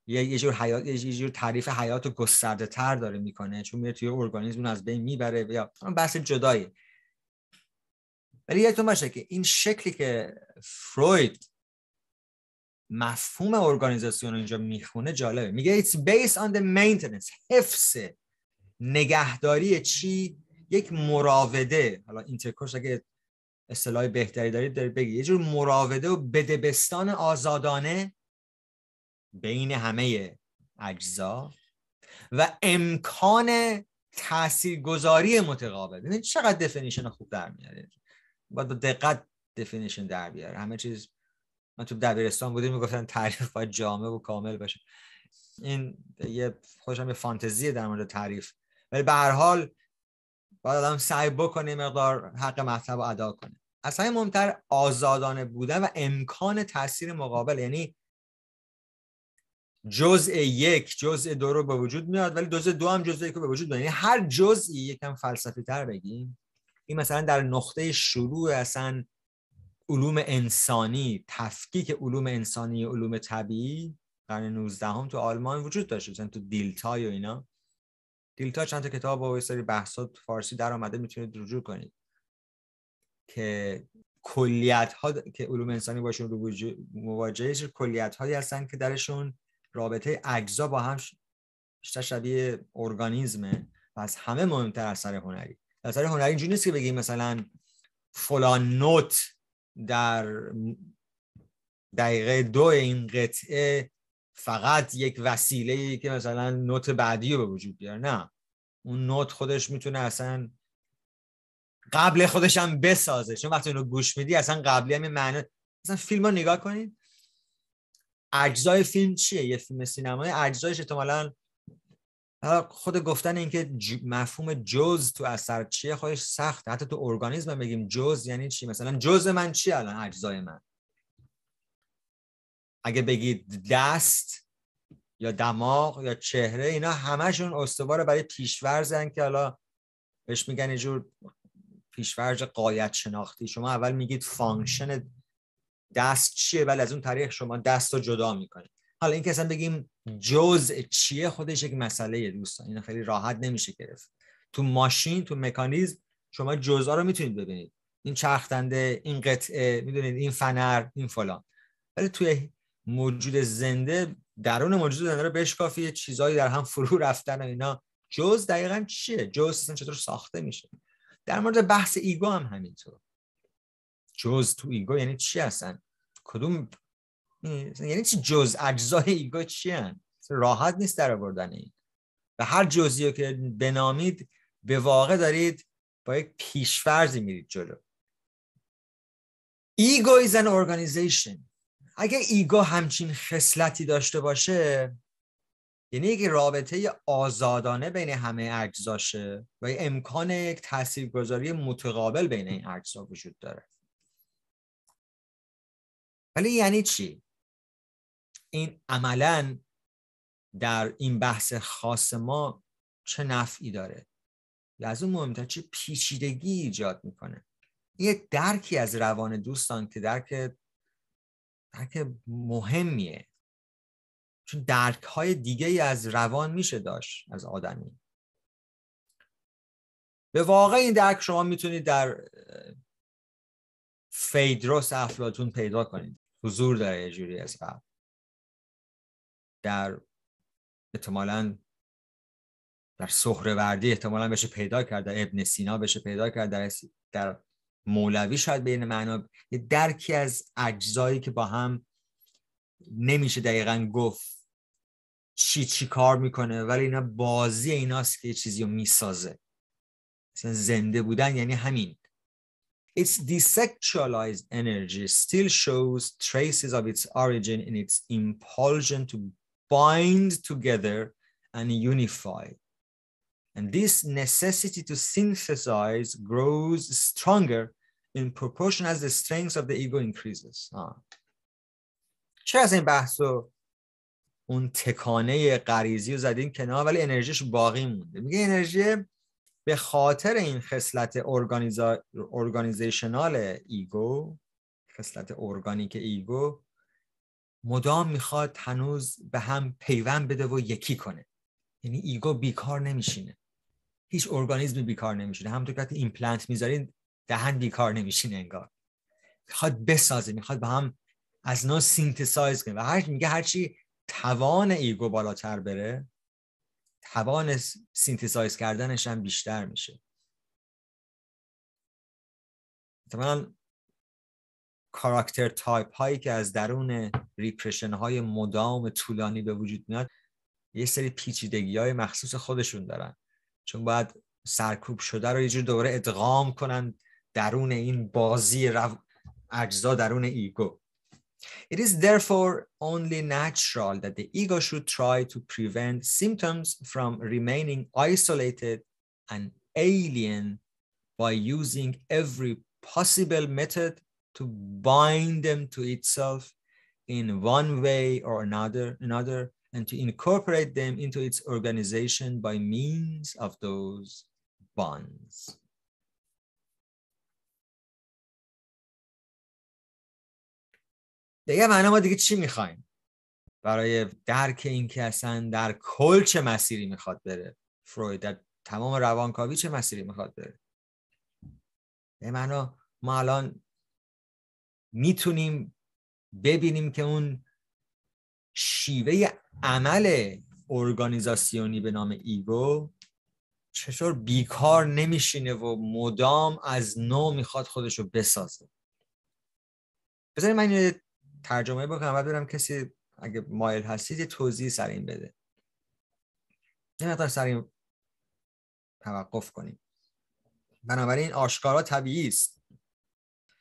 یه جور حیات، یه جور تعریف حیات رو گسترده تر داره میکنه چون میره توی ارگانیسم از بین میبره یا بحث جداییه. ولی یادتون باشه که این شکلی که فروید مفهوم ارگانیزاسیون رو اینجا میخونه جالبه. میگه it's based on the maintenance، حفظ، نگهداری چی؟ یک مراوده. حالا اینترکورس اگه اصطلاح بهتری دارید بگید، یه جور مراوده و بدبستان آزادانه بین همه اجزا و امکان تاثیرگذاری متقابل. ببینید چقدر دفینیشن خوب در میاره، باید با دقت دفینیشن در بیاره. همه چیز من تو دبیرستان بودیم میگفتن تعریف باید جامع و کامل باشه. این یه خوشم یه فانتزیه در مورد تعریف، ولی به هر حال باید آدم سعی بکنه مقدار حق مطلب رو ادا کنه. اصلا مهمتر آزادانه بودن و امکان تاثیر مقابل، یعنی جزء یک جزء دو رو به وجود میاد ولی جزء دو هم جزء یک رو به وجود میاد. یعنی هر جزئی یکم فلسفی تر بگیم این مثلا در نقطه شروع اصلا علوم انسانی، تفکیک علوم انسانی و علوم طبیعی قرن 19 هم تو آلمان وجود داشت. مثلا تو دیلتای و اینا، دیلتا چند تا کتاب و یه سری بحثات فارسی در اومده میتونید رجوع کنید که کلیت ها که علوم انسانی باشون رو مواجهه کلیت هایی هستن که درشون رابطه اجزا با هم بیشتر شبیه ارگانیسمه و از همه مهمتر اثر هنری. اثر هنری اینجوری نیست که بگیم مثلا فلان نوت در دقیقه 2 این قطعه فقط یک وسیله‌ای که مثلا نوت بعدی رو به وجود بیاره. نه، اون نوت خودش میتونه اصلا قبل خودش هم بسازه، چون وقتی اونو گوش میدی اصلا قبلی هم معنی. مثلا فیلم رو نگاه کنید، اجزای فیلم چیه؟ یه فیلم سینمایی اجزایش احتمالاً خود گفتن این که مفهوم جزء تو اثر چیه خودش سخته. حتی تو ارگانیسم بگیم جزء یعنی چی؟ مثلا جزء من چیه الان؟ اجزای من. اگه بگید دست یا دماغ یا چهره، اینا همشون استوار برای پیش‌ورزن که حالا بهش میگن یه جور پیش‌ورز غایت شناختی. شما اول میگید فانکشن دست چیه، ولی از اون طریق شما دست رو جدا میکنید. حالا این که اصلا بگیم جزء چیه خودش یک مسئله دوستان، این خیلی راحت نمیشه گرفت. تو ماشین، تو مکانیزم شما جزءا رو میتونید ببینید، این چرخنده، این قطعه، میدونید این فنر، این فلان. ولی توی موجود زنده، درون موجود زنده رو بشکافی یه چیزایی در هم فرو رفتن و اینا. جزء دقیقاً چیه؟ جزء اصلا چطور ساخته میشه؟ در مورد بحث ایگو هم همینطور. جزء تو ایگو یعنی چی هستن؟ کدوم یعنی چی جزء؟ اجزای ایگو چی هستن؟ راحت نیست در آوردن این. و هر جزئی که بنامید به واقع دارید با یک پیش‌فرضی میرید جلو. ایگو is an organization. اگه ایگو همچین خصلتی داشته باشه، یعنی یک رابطه آزادانه بین همه اجزاشه و امکان یک تاثیرگذاری متقابل بین این اجزا وجود داره. ولی یعنی چی؟ این عملاً در این بحث خاص ما چه نفعی داره؟ یا از اون مهمتر چه پیچیدگی ایجاد میکنه؟ یک درکی از روان دوستان که درک مهمیه، چون درک های دیگه ای از روان میشه داشت از آدمی. به واقع این درک شما میتونید در فیدروس افلاطون پیدا کنید، حضور داره یه جوری از قبل. در احتمالاً در سهروردی احتمالاً بشه پیدا کرد، در ابن سینا بشه پیدا کرد، در مولوی شاید بین معنا یه درکی از اجزایی که با هم نمیشه دقیقاً گفت چی کار میکنه، ولی اینا بازی ایناست که یه چیزی رو میسازه. مثلا زنده بودن یعنی همین. Its desexualized energy still shows traces of its origin in its impulsion to bind together and unify. And this necessity to synthesize grows stronger in proportion as the strength of the ego increases. چرا از این بحثو اون تکانه غریزی رو زدیم کنار ولی انرژیش باقی مونده؟ میگه انرژی به خاطر این خصلت ارگانیزیشنال ایگو، خصلت ارگانیک ایگو، مدام میخواد هنوز به هم پیوند بده و یکی کنه. یعنی ایگو بیکار نمیشینه، هیچ ارگانیزمی بیکار نمیشینه. همونطور که ایمپلنت میذارین دهن بیکار نمیشینه، انگار میخواد بسازه، میخواد با هم از نوع سینتزایز کنه. و میگه هرچی توان ایگو بالاتر بره، توان سینتزایز کردنش هم بیشتر میشه. مثلا کاراکتر تایپ هایی که از درون ریپرشن های مدام طولانی به وجود میاد یه سری پیچیدگی های مخصوص خودشون دارن، چون باید سرکوب شده رو یه جور دوباره ادغام کنن درون این بازی اجزا درون ایگو. It is therefore only natural that the ego should try to prevent symptoms from remaining isolated and alien by using every possible method to bind them to itself in one way or another, and to incorporate them into its organization by means of those bonds. دیگه معنی ما دیگه چی میخوایم برای درک این که اصلا در کل چه مسیری میخواد بره؟ فروید در تمام روانکاوی چه مسیری میخواد بره؟ به معنی ما الان میتونیم ببینیم که اون شیوه عمل ارگانیزاسیونی به نام ایگو چطور بیکار نمیشینه و مدام از نو میخواد خودشو بسازه. بذارید من یه ترجمه بکنم و برم کسی اگه مایل هستید یه توضیح سر این بده. یه مقدار سر این توقف کنیم. بنابراین آشکارا طبیعی است.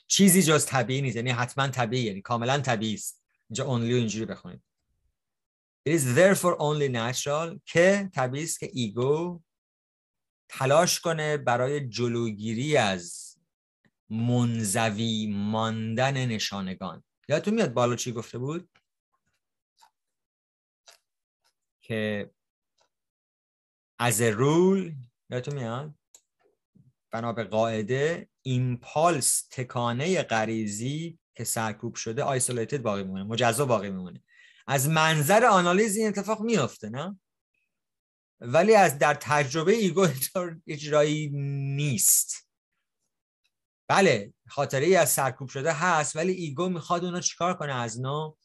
چیزی جز طبیعی نیست، یعنی حتما طبیعی، یعنی کاملا طبیعی است. اینجا only و اینجوری بخونید. It is therefore only natural که طبیعی است که ایگو تلاش کنه برای جلوگیری از منزوی ماندن نشانگان. یادتون میاد بالا چی گفته بود؟ که as a rule، یادتون میاد؟ بنا به قاعده ایمپالس، تکانه غریزی که سرکوب شده آیسولیتد باقی میمونه، مجزا باقی میمونه. از منظر آنالیز این اتفاق میفته نه؟ ولی از در تجربه ایگو اجرایی نیست. بله خاطره ای از سرکوب شده هست، ولی ایگو میخواد اونا چیکار کنه؟ از نو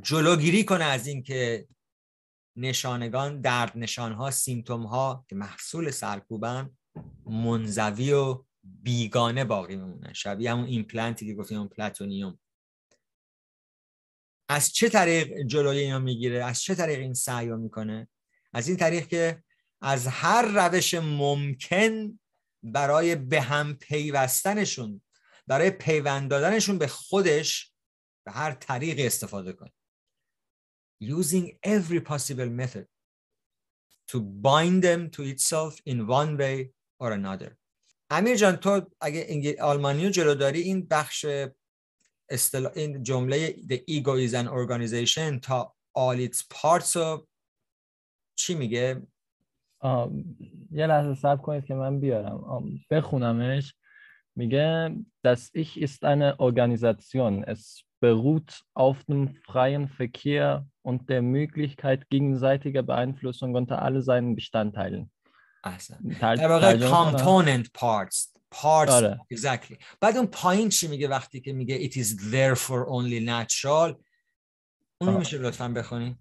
جلوگیری کنه از این که نشانگان، درد نشانها، سیمتوم ها که محصول سرکوبن منزوی و بیگانه باقی میمونن. شبیه همون ایمپلنتی که گفتیم، اون پلاتونیوم. از چه طریق جلوی اینا میگیره؟ از چه طریق این سعی رو میکنه؟ از این طریق که از هر روش ممکن برای به هم پیوستنشون، برای پیوند دادنشون به خودش به هر طریقی استفاده کنه. Using every possible method to bind them to itself in one way or another. امیر جان تو اگه آلمانی رو جلو داری، این بخش این جمله The ego is an organization تا all its parts رو چی میگه؟ یه لحظه صبر کنید که من بیارم بخونمش. میگه Das Ich ist eine Organisation. Es beruht auf dem freien Verkehr und der Möglichkeit gegenseitiger Beeinflussung unter alle seinen Bestandteilen. در واقع component parts. آره. Exactly. بعد اون پایین چی میگه وقتی که میگه it is therefore only natural؟ اون میشه لطفاً بخونی؟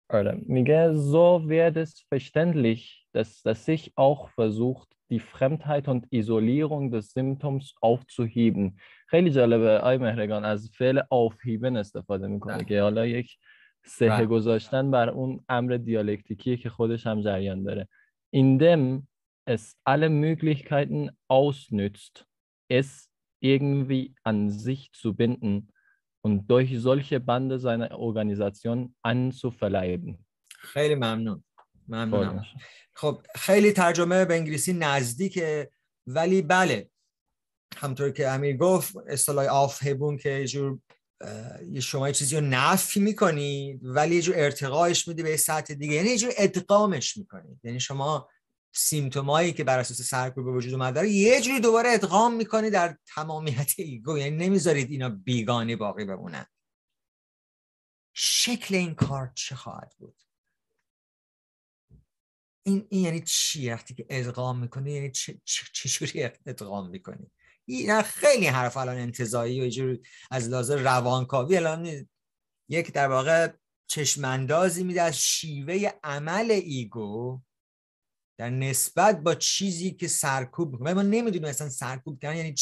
آره. میگه so wird es verständlich, dass sich auch versucht, die Fremdheit und Isolierung des Symptoms aufzuheben. خیلی جالبه آی مهرگان از فعل aufheben استفاده میکنه که حالا یک سهه گذاشتن بر اون امر دیالکتیکیه که خودش هم جریان داره. Indem es alle Möglichkeiten ausnützt, es irgendwie an sich zu binden und durch solche Bande seiner Organisation anzuverleiben. خیلی ممنونم. خب خیلی ترجمه به انگلیسی نزدیکه، ولی بله همطور که امیر گفت اصطلاح آفهبون که شما یه چیزی رو نفی میکنی ولی یه جور ارتقاش میدی به سطح دیگه، یعنی یه جور ادغامش میکنی. یعنی شما سیمتومایی که بر اساس سرکوب به وجود اومده رو یه جوری دوباره ادغام میکنی در تمامیت ایگو، یعنی نمیذارید اینا بیگانه باقی بمونن. شکل این کار چه خواهد بود؟ این یعنی چی؟ وقتی که ادغام میکنی یعنی چه جوری ادغام میکنی؟ این خیلی حرف الان انتزاعی و یه جوری از لحاظ روانکاوی الان یک در واقع چشماندازی میده از شیوه عمل ایگو در نسبت با چیزی که سرکوب میکنه. ما نمیدونیم اصلا سرکوب کردن یعنی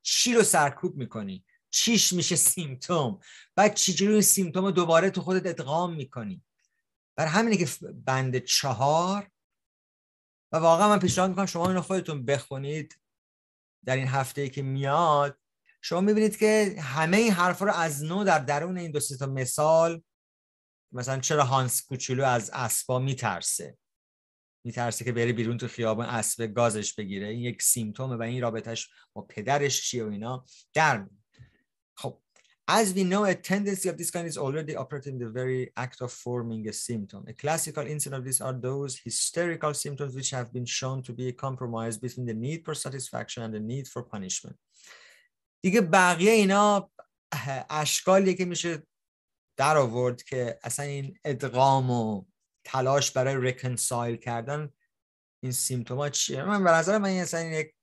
چی رو سرکوب میکنی، چیش میشه سیمتوم، بعد چجوری این سیمتوم رو دوباره تو خودت ادغام میکنی. برای همینه که بند 4 و واقعا من پیشنهاد میکنم شما اینو خودتون بخونید در این هفته‌ای که میاد. شما میبینید که همه این حرفا رو از نو در درون این 2-3 تا مثال، مثلا چرا هانس کوچولو از اسبا میترسه که بره بیرون تو خیابان اسب گازش بگیره، این یک سیمتومه و این رابطش با پدرش چیه و اینا در. خب as we know a tendency of this kind is already operating in the very act of forming a symptom. A classical instance of this are those hysterical symptoms which have been shown to be a compromise between the need for satisfaction and the need for punishment. دیگه بقیه اینا اشکالیه که میشه در آورد که اصلا این ادغام و تلاش برای ریکنسایل کردن این سیمتوما چیه. من به نظر من اصلا این یک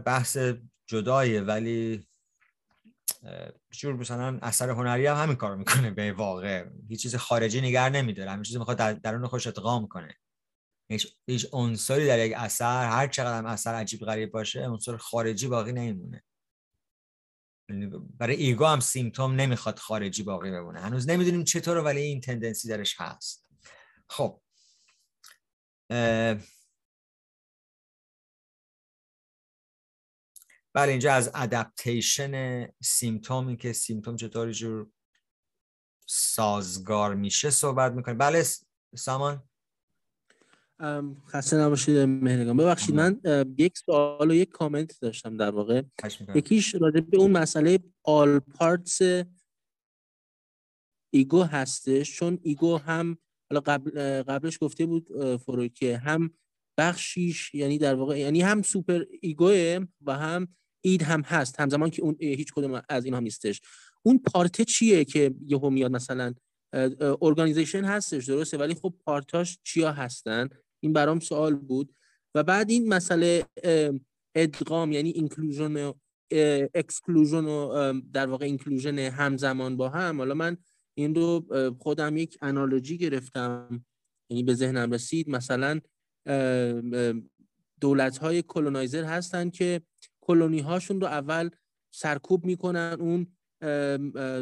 بحث جداییه، ولی جور مثلا اثر هنری هم همین کارو میکنه. به واقع هیچ چیز خارجی نگه نمیداره، همین چیز میخواد درون خودش ادغام کنه. هیچ عنصری در یک اثر هر چقدر هم اثر عجیب غریب باشه عنصر خارجی باقی نمیمونه. برای ایگو هم سیمپتوم نمیخواد خارجی باقی بمونه. هنوز نمیدونیم چطور ولی این تندنسی درش هست. خب بله اینجا از ادپتیشن سیمپتوم، این که سیمپتوم چطوری جور سازگار میشه صحبت میکنیم. بله سامان. خسته نباشید مهرگان. ببخشید من یک سوال و یک کامنت داشتم در واقع. یکیش راجع به اون مسئله all parts ایگو هستش، چون ایگو هم حالا قبلش گفته بود فروید که هم بخشیش یعنی در واقع یعنی هم سوپر ایگوه و هم اید هم هست، همزمان که اون هیچ کدوم از این هم نیستش. اون پارت چیه که یهو میاد مثلا ارگانیزیشن هستش درسته ولی خب پارتاش چیا هستن؟ این برام سوال بود. و بعد این مسئله ادغام یعنی اینکلوژن و اکسکلوژن و در واقع اینکلوژن همزمان با هم، حالا من این رو خودم یک آنالوجی گرفتم یعنی به ذهنم رسید. مثلا دولت‌های کلونایزر هستن که کلونی هاشون رو اول سرکوب میکنن، اون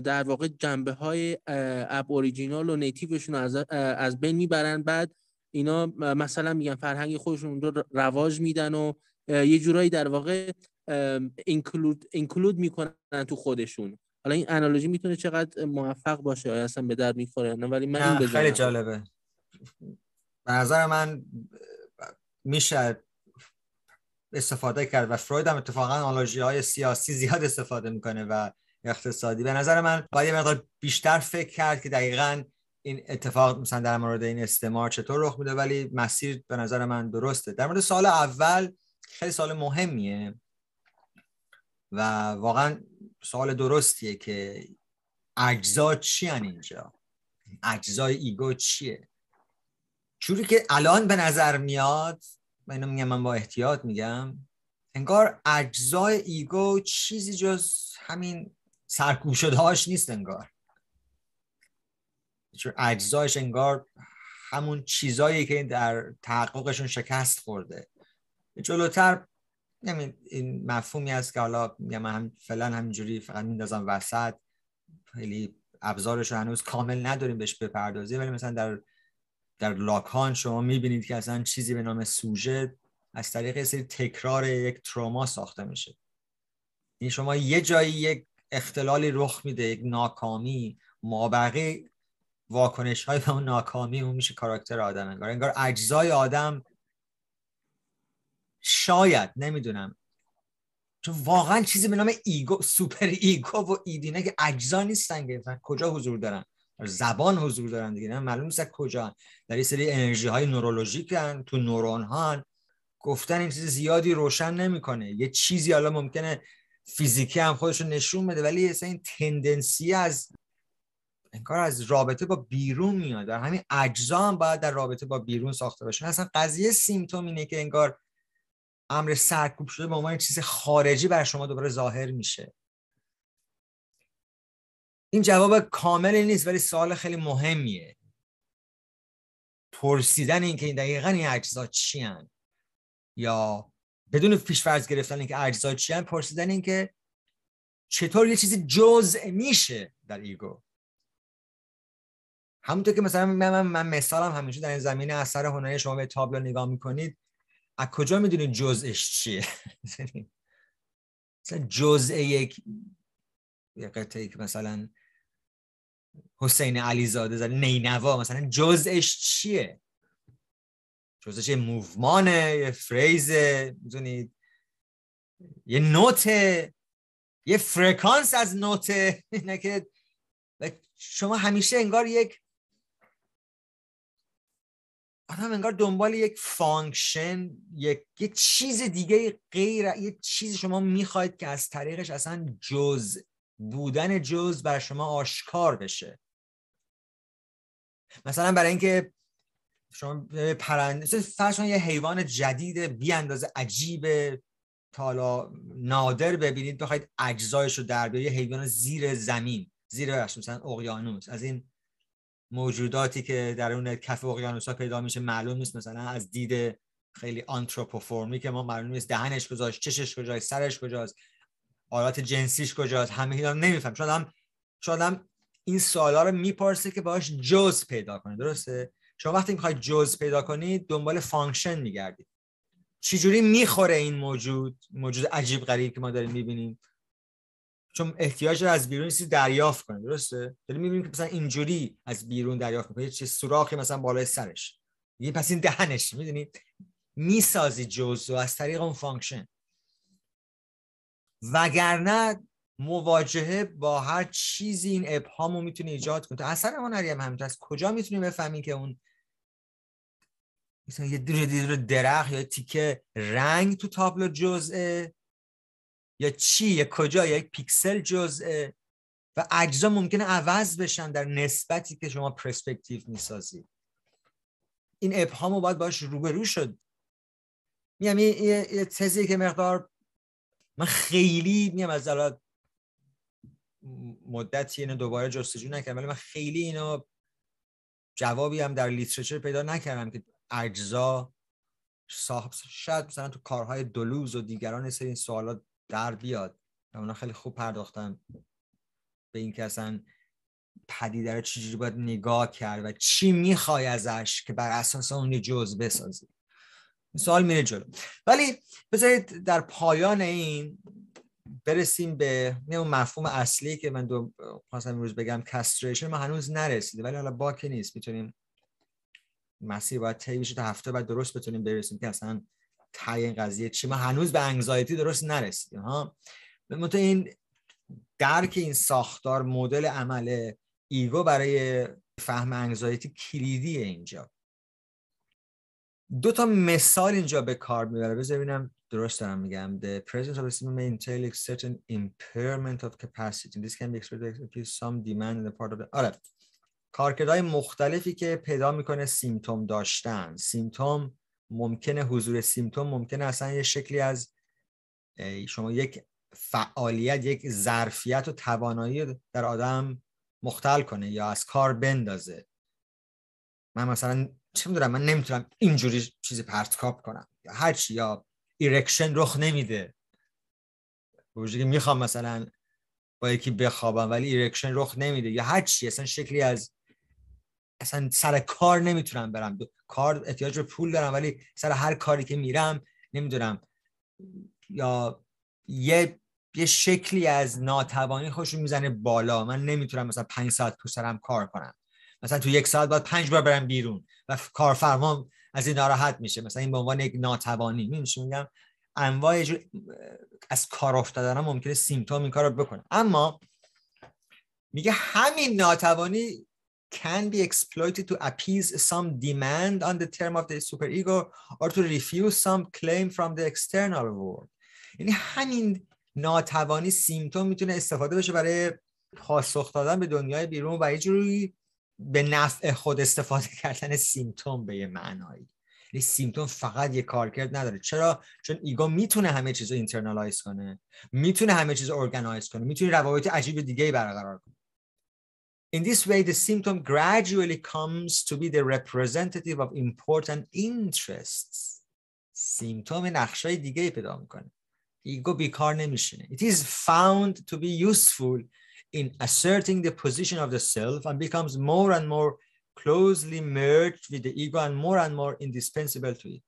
در واقع جنبه‌های اب اوریجینال و نیتیوشون از بین میبرن، بعد اینا مثلا میگن فرهنگ خودشون رو رواج میدن و یه جورایی در واقع اینکلود میکنن تو خودشون. حالا این آنالوژی میتونه چقدر موفق باشه یا اصلا به درد میخوره نه، ولی من این خیلی جالبه. به نظر من میشه استفاده کرد و فروید هم اتفاقا آنالوژی‌های سیاسی زیاد استفاده میکنه و اقتصادی. به نظر من باید یه مقدار بیشتر فکر کرد که دقیقاً این اتفاق مثلا در مورد این استعمار چطور رخ میده، ولی مسیر به نظر من درسته. در مورد سوال اول خیلی سوال مهمیه و واقعا سوال درستیه که اجزا چی هن اینجا، اجزای ایگو چیه. چوری که الان به نظر میاد، اینو میگم من با احتیاط میگم، انگار اجزای ایگو چیزی جز همین سرکوب شده هاش نیست، انگار چون اجزایش انگار همون چیزایی که در تحققشون شکست خورده. جلوتر این مفهومی هست که حالا من فعلا همینجوری فقط میندازم وسط، خیلی ابزارش رو هنوز کامل نداریم بهش بپردازیم، ولی مثلا در لاکان شما میبینید که اصلا چیزی به نام سوژه از طریق سری تکرار یک تروما ساخته میشه. این شما یه جایی یک اختلالی رخ میده، یک ناکامی، مابقی واکنش های به اون ناکامی اون میشه کاراکتر آدمه. انگار اجزای آدم شاید نمیدونم، چون واقعا چیزی به نام ایگو، سوپر ایگو و ایدینه که اجزا نیستن که کجا حضور دارن، زبان حضور دارن دیگه، نه معلوم نیست کجا. در این سری انرژی های نورولوژیکن تو نورون ها، گفتن این چیز زیادی روشن نمیکنه. یه چیزی حالا ممکنه فیزیکی هم خودش رو نشون بده، ولی اصلا این تندنسی از انگار از رابطه با بیرون میاد. در همین اجزا هم باید در رابطه با بیرون ساخته باشه. اصلا قضیه سیمپتوم اینه که انگار امر سرکوب شده به عنوان چیز خارجی بر شما دوباره ظاهر میشه. این جواب کاملی نیست ولی سوال خیلی مهمیه. پرسیدن این که این دقیقاً این اجزا چی هن، یا بدون پیش‌فرض گرفتن این که اجزا چی هن، پرسیدن این که چطور یه چیزی جزء میشه در ایگو. همونطور که مثلا من مثالم همیشه در این زمینه اثر هنری شما به تابلو نگاه میکنید، از کجا میدونید جزءش چیه؟ مثلا جزء یک قطعه که مثلا حسین علیزاده زده نینوا، مثلا جزءش چیه؟ جزءش یه موومانه، یه فریزه، میدونید، یه نوته، یه فرکانس از نوته. اینه که شما همیشه انگار یک آدم انگار دنبال یک فانکشن، یک چیز دیگه غیر، یک چیزی شما میخواید که از طریقش اصلا جزء بودن جزء بر شما آشکار بشه. مثلا برای اینکه شما پرنده فرض کنید یه حیوان جدید بی اندازه عجیبه تا حالا نادر ببینید، بخواید اجزایش رو در بیارید، یه حیوان زیر زمین، زیر مثلا اقیانوس، از این موجوداتی که در اون کف اقیانوس‌ها پیدا میشه معلوم نیست، مثلا از دید خیلی آنتروپوفورمی که ما معلوم نیست دهنش کجاست، چشش کجاست، سرش کجاست، آلات جنسیش کجاست، همه اینا نمیفهم. شاید هم این سوالا رو میپرسه که باهاش جزء پیدا کنه. درسته؟ شما وقتی میخواید جزء پیدا کنید دنبال فانکشن میگردید. چجوری میخوره این موجود عجیب غریب که ما داریم میبینیم؟ چون احتیاج رو از بیرون چیزی دریافت کنه. درسته؟ داریم میبینیم که مثلا اینجوری از بیرون دریافت میکنه، چه سوراخی مثلا بالای سرش، یه پس این دهنش، میدونید میسازی جزء از طریق اون فانکشن. وگرنه مواجهه با هر چیزی این ابهامو میتونه ایجاد کنه. اثر هنری هم همینطور. از کجا میتونیم بفهمیم که اون مثلا یه دور درخت یا تیکه رنگ تو تابلو جزءه یا چی، یا کجا یک پیکسل جزءه و اجزا ممکنه عوض بشن در نسبتی که شما پرسپکتیو میسازید. این ابهامو باید باش روبرو شد. میگم یه تزی که مقدار من خیلی میگم از الان مدتی اینو دوباره جستجو نکردم، ولی من خیلی اینو جوابی هم در لیترچر پیدا نکردم که اجزا شاید مثلا تو کارهای دلوز و دیگران سری این سوالات در بیاد و اونا خیلی خوب پرداختن به این که اصلا پدیده رو چجوری باید نگاه کرد و چی میخوای ازش که بر اساس اون جزء بسازی. سوال میره جلو. ولی بذارید در پایان این برسیم به اون مفهوم اصلی که من خواستم امروز بگم، کاستریشن. ما هنوز نرسیده ولی حالا باکی نیست، میتونیم مسیر باید طی بشه تا هفته بعد درست بتونیم برسیم که اصلا ته این قضیه چی. ما هنوز به انگزایتی درست نرسیدیم ها. مثلا این درک این ساختار مدل عمل ایگو برای فهم انگزایتی کلیدیه. اینجا دو تا مثال اینجا به کار میبره، بذار ببینم درست دارم میگم. The presence of a symptom may entail a certain impairment of capacity. This can be expressed as some demand on the part of the... آره، کارکردهای مختلفی که پیدا میکنه سیمتوم داشتن. سیمتوم ممکنه، حضور سیمتوم ممکنه اصلا یه شکلی از شما یک فعالیت، یک ظرفیت و توانایی در آدم مختل کنه یا از کار بندازه. من مثلا چه میدونم، من نمیتونم اینجوری چیزی پرتکاب کنم یا هرچی، یا ایرکشن رخ نمیده، وجودی که میخوام مثلا با یکی بخوابم ولی ایرکشن رخ نمیده یا هرچی، اصلا شکلی از اصلا سر کار نمیتونم برم. کار احتیاج به پول دارم ولی سر هر کاری که میرم نمیدونم، یا یه شکلی از ناتوانی خوشو میزنه بالا. من نمیتونم مثلا 5 ساعت تو سرم کار کنم، مثلا تو 1 ساعت باید 5 بار برم بیرون و کارفرمام از این ناراحت میشه. مثلا این به عنوان یک ناتوانی. میگم انواع از کار افتادن ممکنه سیمتوم این کارو بکنه. اما میگه همین ناتوانی can be exploited to appease some demand on the term of the superego or to refuse some claim from the external world. یعنی همین ناتوانی، سیمتوم، میتونه استفاده بشه برای پاسخ دادن به دنیای بیرون و یه جوری به نفع خود استفاده کردن سیمتوم به یه معنایی. یعنی سیمتوم فقط یه کارکرد نداره. چرا؟ چون ایگو میتونه همه چیزو اینترنالایز کنه، میتونه همه چیزو ارگانایز کنه، میتونه روابط عجیب دیگه‌ای برقرار کنه. In this way, the symptom gradually comes to be the representative of important interests. سیمتوم نقشای دیگه‌ای پیدا میکنه. ایگو بیکار نمیشینه. It is found to be useful in asserting the position of the self and becomes more and more closely merged with the ego and more indispensable to it.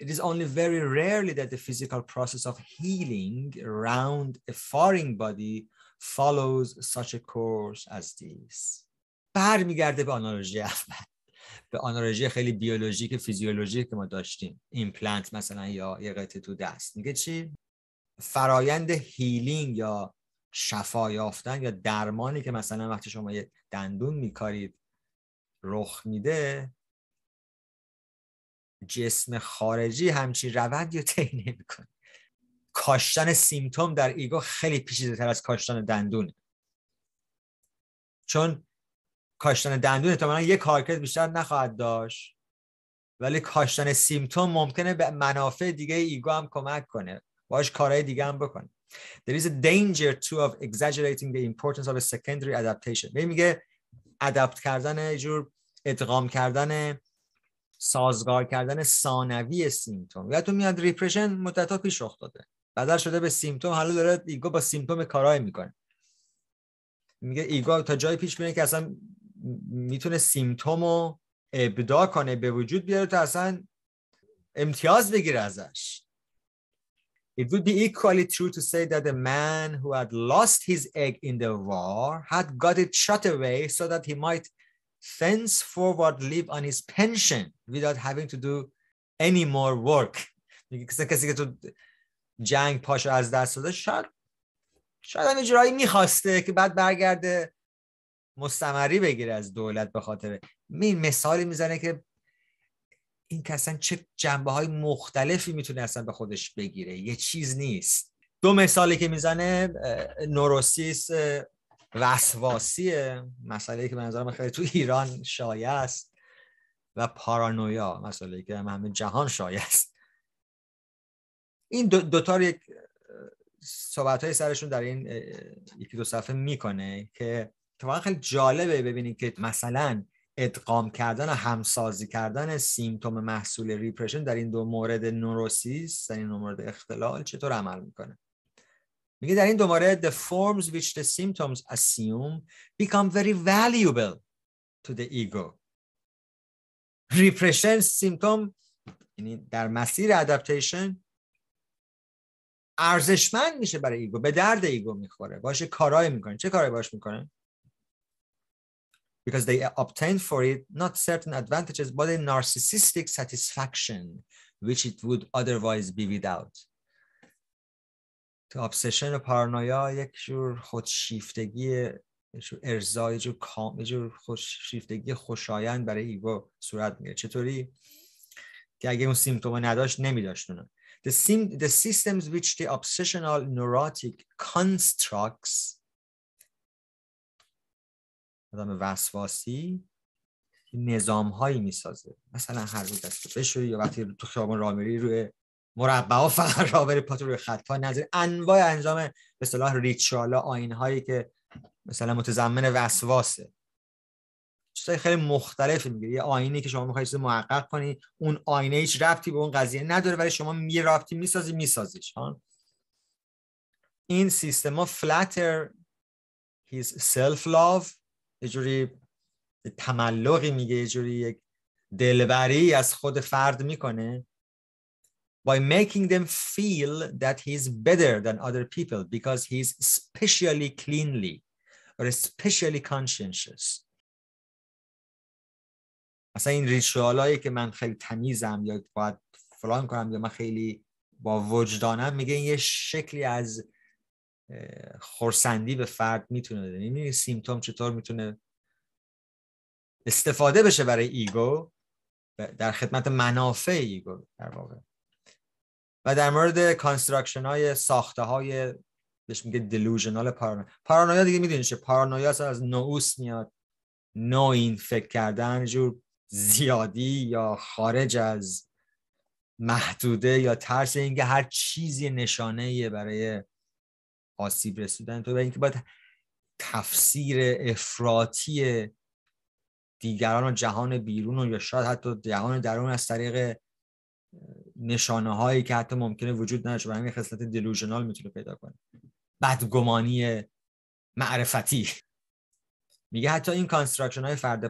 It is only very rarely that the physical process of healing around a foreign body follows such a course as this. برمیگرده به آنالوژی اول، به آنالوژی خیلی بیولوژیک فیزیولوژیک که ما داشتیم، ایمپلنت مثلا یا یه قطعه تو دست. میگه چی؟ فرایند هیلینگ یا شفا یافتن یا درمانی که مثلا وقتی شما یه دندون میکارید رخ میده، جسم خارجی همچین روندی رو طی نمیکنه. کاشتن سیمتوم در ایگو خیلی پیچیده‌تر از کاشتن دندونه، چون کاشتن دندون احتمالاً یه کارکرد بیشتر نخواهد داشت، ولی کاشتن سیمتوم ممکنه به منافع دیگه ایگو هم کمک کنه، باهاش کارهای دیگه هم بکنه. There is a danger too of exaggerating the importance of a secondary adaptation. میگه ادپت کردن، یه جور ادغام کردن، سازگار کردن ثانوی سیمتوم. یادتون میاد ریپرشن مدت‌ها پیش رخ داده، بدل شده به سیمتوم، حالا داره ایگو با سیمتوم کارایی میکنه. میگه ایگو تا جایی پیش میره که اصلا میتونه سیمتومو ابداع کنه، به وجود بیاره تا اصلا امتیاز بگیره ازش. It would be equally true to say that the man who had lost his egg in the war had got it shot away so that he might thenceforward live on his pension without having to do any more work. میگه کسی که تو جنگ پاشو از دست داده شاید هم یه جورایی میخواسته که بعد برگرده مستمری بگیره از دولت، به خاطر این مثالی میزنه که این که اصلا چه جنبه‌های مختلفی میتونه اصلا به خودش بگیره، یه چیز نیست. دو مثالی که میزنه نوروسیس وسواسیه، مسئله‌ای که به نظرم خیلی تو ایران شایع است، و پارانویا، مسئله‌ای که همه جهان شایع است. این دوتا رو یک صحبت‌های سرشون در این یکی دو صفحه میکنه که واقعا خیلی جالبه ببینید که مثلا ادغام کردن و همسازی کردن سیمتوم محصول ریپرشن در این دو مورد نوروسیس، در این دو مورد اختلال چطور عمل میکنه. میگه در این دو مورد the forms which the symptoms assume become very valuable to the ego. ریپرشن سیمتوم یعنی در مسیر ادپتیشن ارزشمند میشه برای ایگو، به درد ایگو میخوره، باشه کارایی میکنه. چه کارایی باش میکنه؟ Because they obtain for it not certain advantages but a narcissistic satisfaction which it would otherwise be without. تو ابسشن و پارانویا یک جور خودشیفتگی، یک جور ارضای، یک جور خودشیفتگی خوشایند برای ایگو صورت میگیره. چطوری؟ که اگه اون سیمتوم نداشت نمیداشتونه. The systems which the obsessional neurotic constructs، آدم وسواسی نظام هایی میسازه، مثلا هر روز دست بشوری، یا وقتی تو خیابون راه میری روی مربعا فقط راه بری، پاتو روی خطا نذاری، انواع انجام به اصطلاح ریچوالا، آیین هایی که مثلا متضمن وسواسه، چیزای خیلی مختلفی میگه. یه آینی که شما میخواید محقق کنی، اون آینه هیچ ربطی به اون قضیه نداره ولی شما یه ربطی میسازیش. این سیستما flatter his self love، یه جوری تملقی میگه، یه جوری یک دلبری از خود فرد میکنه by making them feel that he's better than other people because he's especially cleanly or especially conscientious. مثلا این ریچوالایی که من خیلی تمیزم یا باید فلان کنم یا من خیلی با وجدانم، میگه این یه شکلی از خرسندی به فرد میتونه بده. این سیمتوم چطور میتونه استفاده بشه برای ایگو در خدمت منافع ایگو در واقع. و در مورد کانستراکشن های ساخته های بهش میگه دلوژنال پارانویا دیگه میدونید چه پارانویا از نوئوس میاد، این فکر کردن جور زیادی یا خارج از محدوده یا ترس اینکه هر چیزی نشانه‌ایه برای آسیب رسیدن تو، و اینکه باید تفسیر افراطی دیگران و جهان بیرون و یا شاید حتی جهان درون از طریق نشانه هایی که حتی ممکنه وجود نداشته، برای همین خصلت دلوژنال میتونه پیدا کنه، بدگمانی معرفتی. میگه حتی این کانستراکشن های فرد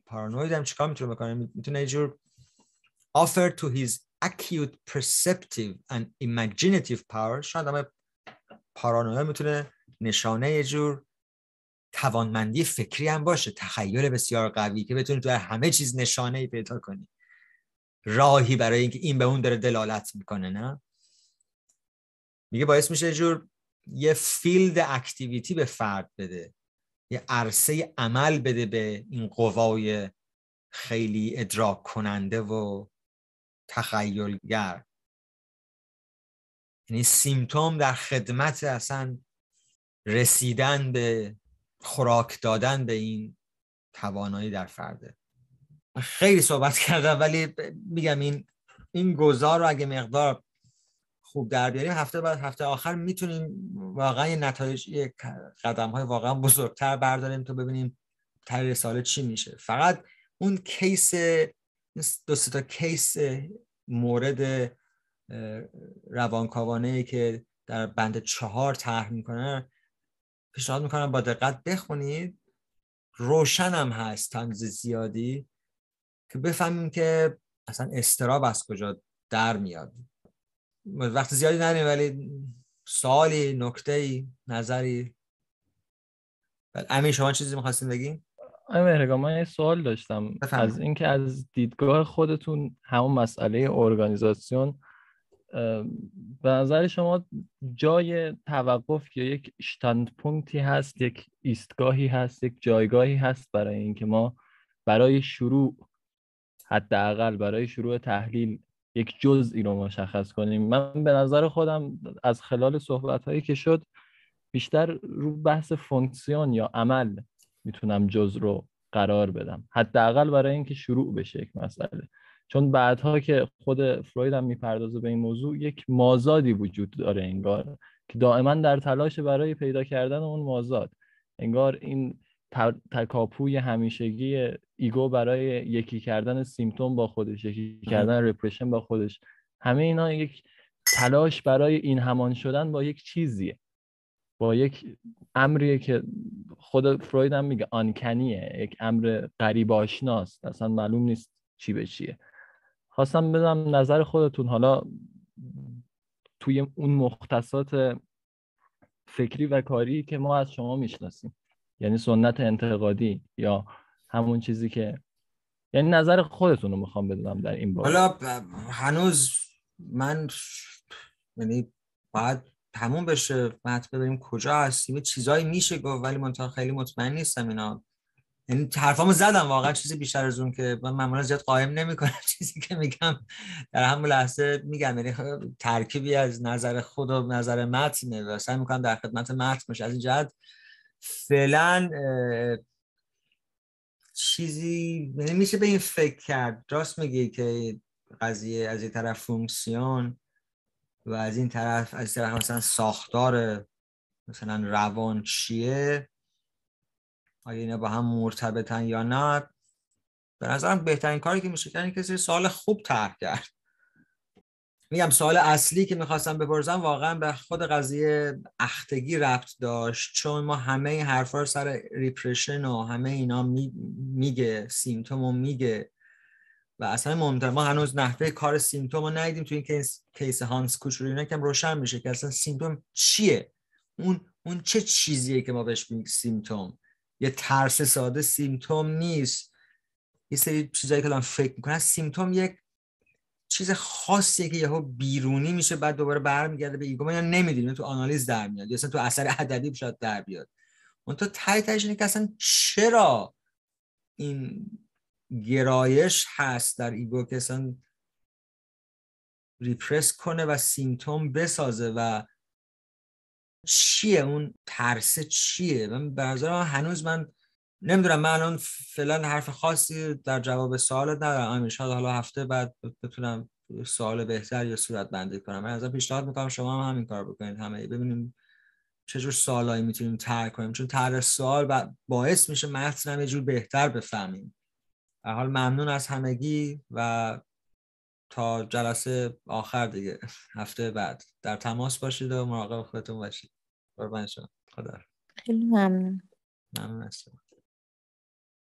پارانوید هم چیکار میتونه بکنه؟ میتونه یه جور offer to his acute perceptive and imaginative power. شاید هم پارانویا میتونه نشانه یه جور توانمندی فکری هم باشه، تخیل بسیار قوی که بتونی تو همه چیز نشانه‌ای پیدا کنی، راهی برای اینکه این به اون داره دلالت میکنه. نه، میگه باعث میشه یه جور یه فیلد اکتیویتی به فرد بده، یه عرصه عمل بده به این قوای خیلی ادراک کننده و تخیلگر. یعنی سیمتوم در خدمت اصلا رسیدن به خوراک دادن به این توانایی در فرده. من خیلی صحبت کردم ولی میگم این گزار رو اگه مقدار خوب در بیاریم، هفته آخر میتونیم واقعا نتایج، قدم های واقعا بزرگتر برداریم تا ببینیم ته رساله چی میشه. فقط اون کیس، دو سه تا کیس مورد روانکاوانه‌ای که در بند 4 طرح میکنه پیشنهاد میکنم با دقت بخونید. روشن هم هست تنز زیادی که بفهمیم که اصلا اضطراب از کجا در میاد. وقت زیادی نداریم ولی سوالی، نکته‌ای، نظری؟ امین شما چیزی می‌خواستین بگین؟ مهرگان من یه سوال داشتم از اینکه از دیدگاه خودتون همون مسئله ارگانیزاسیون به نظر شما جای توقف یا یک اشتاندپونکتی هست، یک ایستگاهی هست، یک جایگاهی هست برای اینکه ما برای شروع، حداقل برای شروع تحلیل، یک جزئی رو مشخص کنیم؟ من به نظر خودم از خلال صحبت‌هایی که شد بیشتر رو بحث فونکسیون یا عمل میتونم جزء رو قرار بدم، حداقل برای اینکه شروع بشه یک مسئله. چون بعدها که خود فروید هم میپردازه به این موضوع، یک مازادی وجود داره انگار که دائما در تلاش برای پیدا کردن اون مازاد، انگار این تکاپوی همیشگی ایگو برای یکی کردن سیمپتوم با خودش، یکی کردن رپرشن با خودش، همه اینا یک تلاش برای این همان شدن با یک چیزیه، با یک امریه که خود فروید هم میگه آنکنیه، یک امر غریب آشناست، اصلا معلوم نیست چی به چیه. خواستم بدم نظر خودتون حالا توی اون مختصات فکری و کاری که ما از شما میشناسیم، یعنی سنت انتقادی یا همون چیزی که، یعنی نظر خودتون رو میخوام بدونم در این باره. حالا هنوز من یعنی باید تموم بشه، متن ببینیم کجا هستیم، چیزایی میشه گفت ولی من خیلی مطمئن نیستم اینا. یعنی حرفامو زدم واقعا، چیزی بیشتر از اون که من معمولا زیاد قایم نمی‌کنم چیزی که میگم در همون لحظه میگم، یعنی ترکیبی از نظر خود و نظر متن و سعی می‌کنم در خدمت متن باشه. از این جهت فعلا چیزی میشه به این فکر کرد. راست میگی که قضیه از این طرف فونکسیون و از این طرف مثلا ساختار مثلا روان چیه، آیا اینا با هم مرتبطن یا نه. به نظرم بهترین کاری که میشه کرد اینه که سوال خوب طرح کرد. میگم سوال اصلی که میخواستم بپرسم واقعا به خود قضیه اختگی ربط داشت، چون ما همه این حرفا رو سر ریپرشن و همه اینا میگه، سیمتوم رو میگه و اصلا مهمتر ما هنوز نحوه کار سیمتوم رو ندیدیم. تو این کیس هانس کوچر اینا که روشن میشه که اصلا سیمتوم چیه، اون چه چیزیه که ما بهش میگیم سیمتوم. یه ترس ساده سیمتوم نیست. یه سری چیزایی که الان فکر میکنن سیمتوم یک چیز خاصیه که یهو بیرونی میشه بعد دوباره برمیگرده به ایگو. ما نمیدونیم، تو آنالیز در میاد یا اصلا تو اثر ادبی شاید در بیاد. اون تو تایش اینه که اصلا چرا این گرایش هست در ایگو که اصلا ریپرس کنه و سیمتوم بسازه و چیه اون ترس چیه. من به نظر من هنوز من نمیدونم. من الان فعلا حرف خاصی در جواب سوالت ندارم. ان شاءالله حالا هفته بعد بتونم سوال بهتر یا صورت بندی کنم. من ازت پیشنهاد میکنم شما هم همین کار بکنید، همه ببینیم چه جور سوالایی میتونیم طرح کنیم، چون طرح سوال باعث میشه متن هم یه جور بهتر بفهمیم. در حال ممنون از همگی و تا جلسه آخر دیگه هفته بعد در تماس باشید و مراقب خودتون باشید. قربان شما. خدا. خیلی ممنون. ممنون از شما.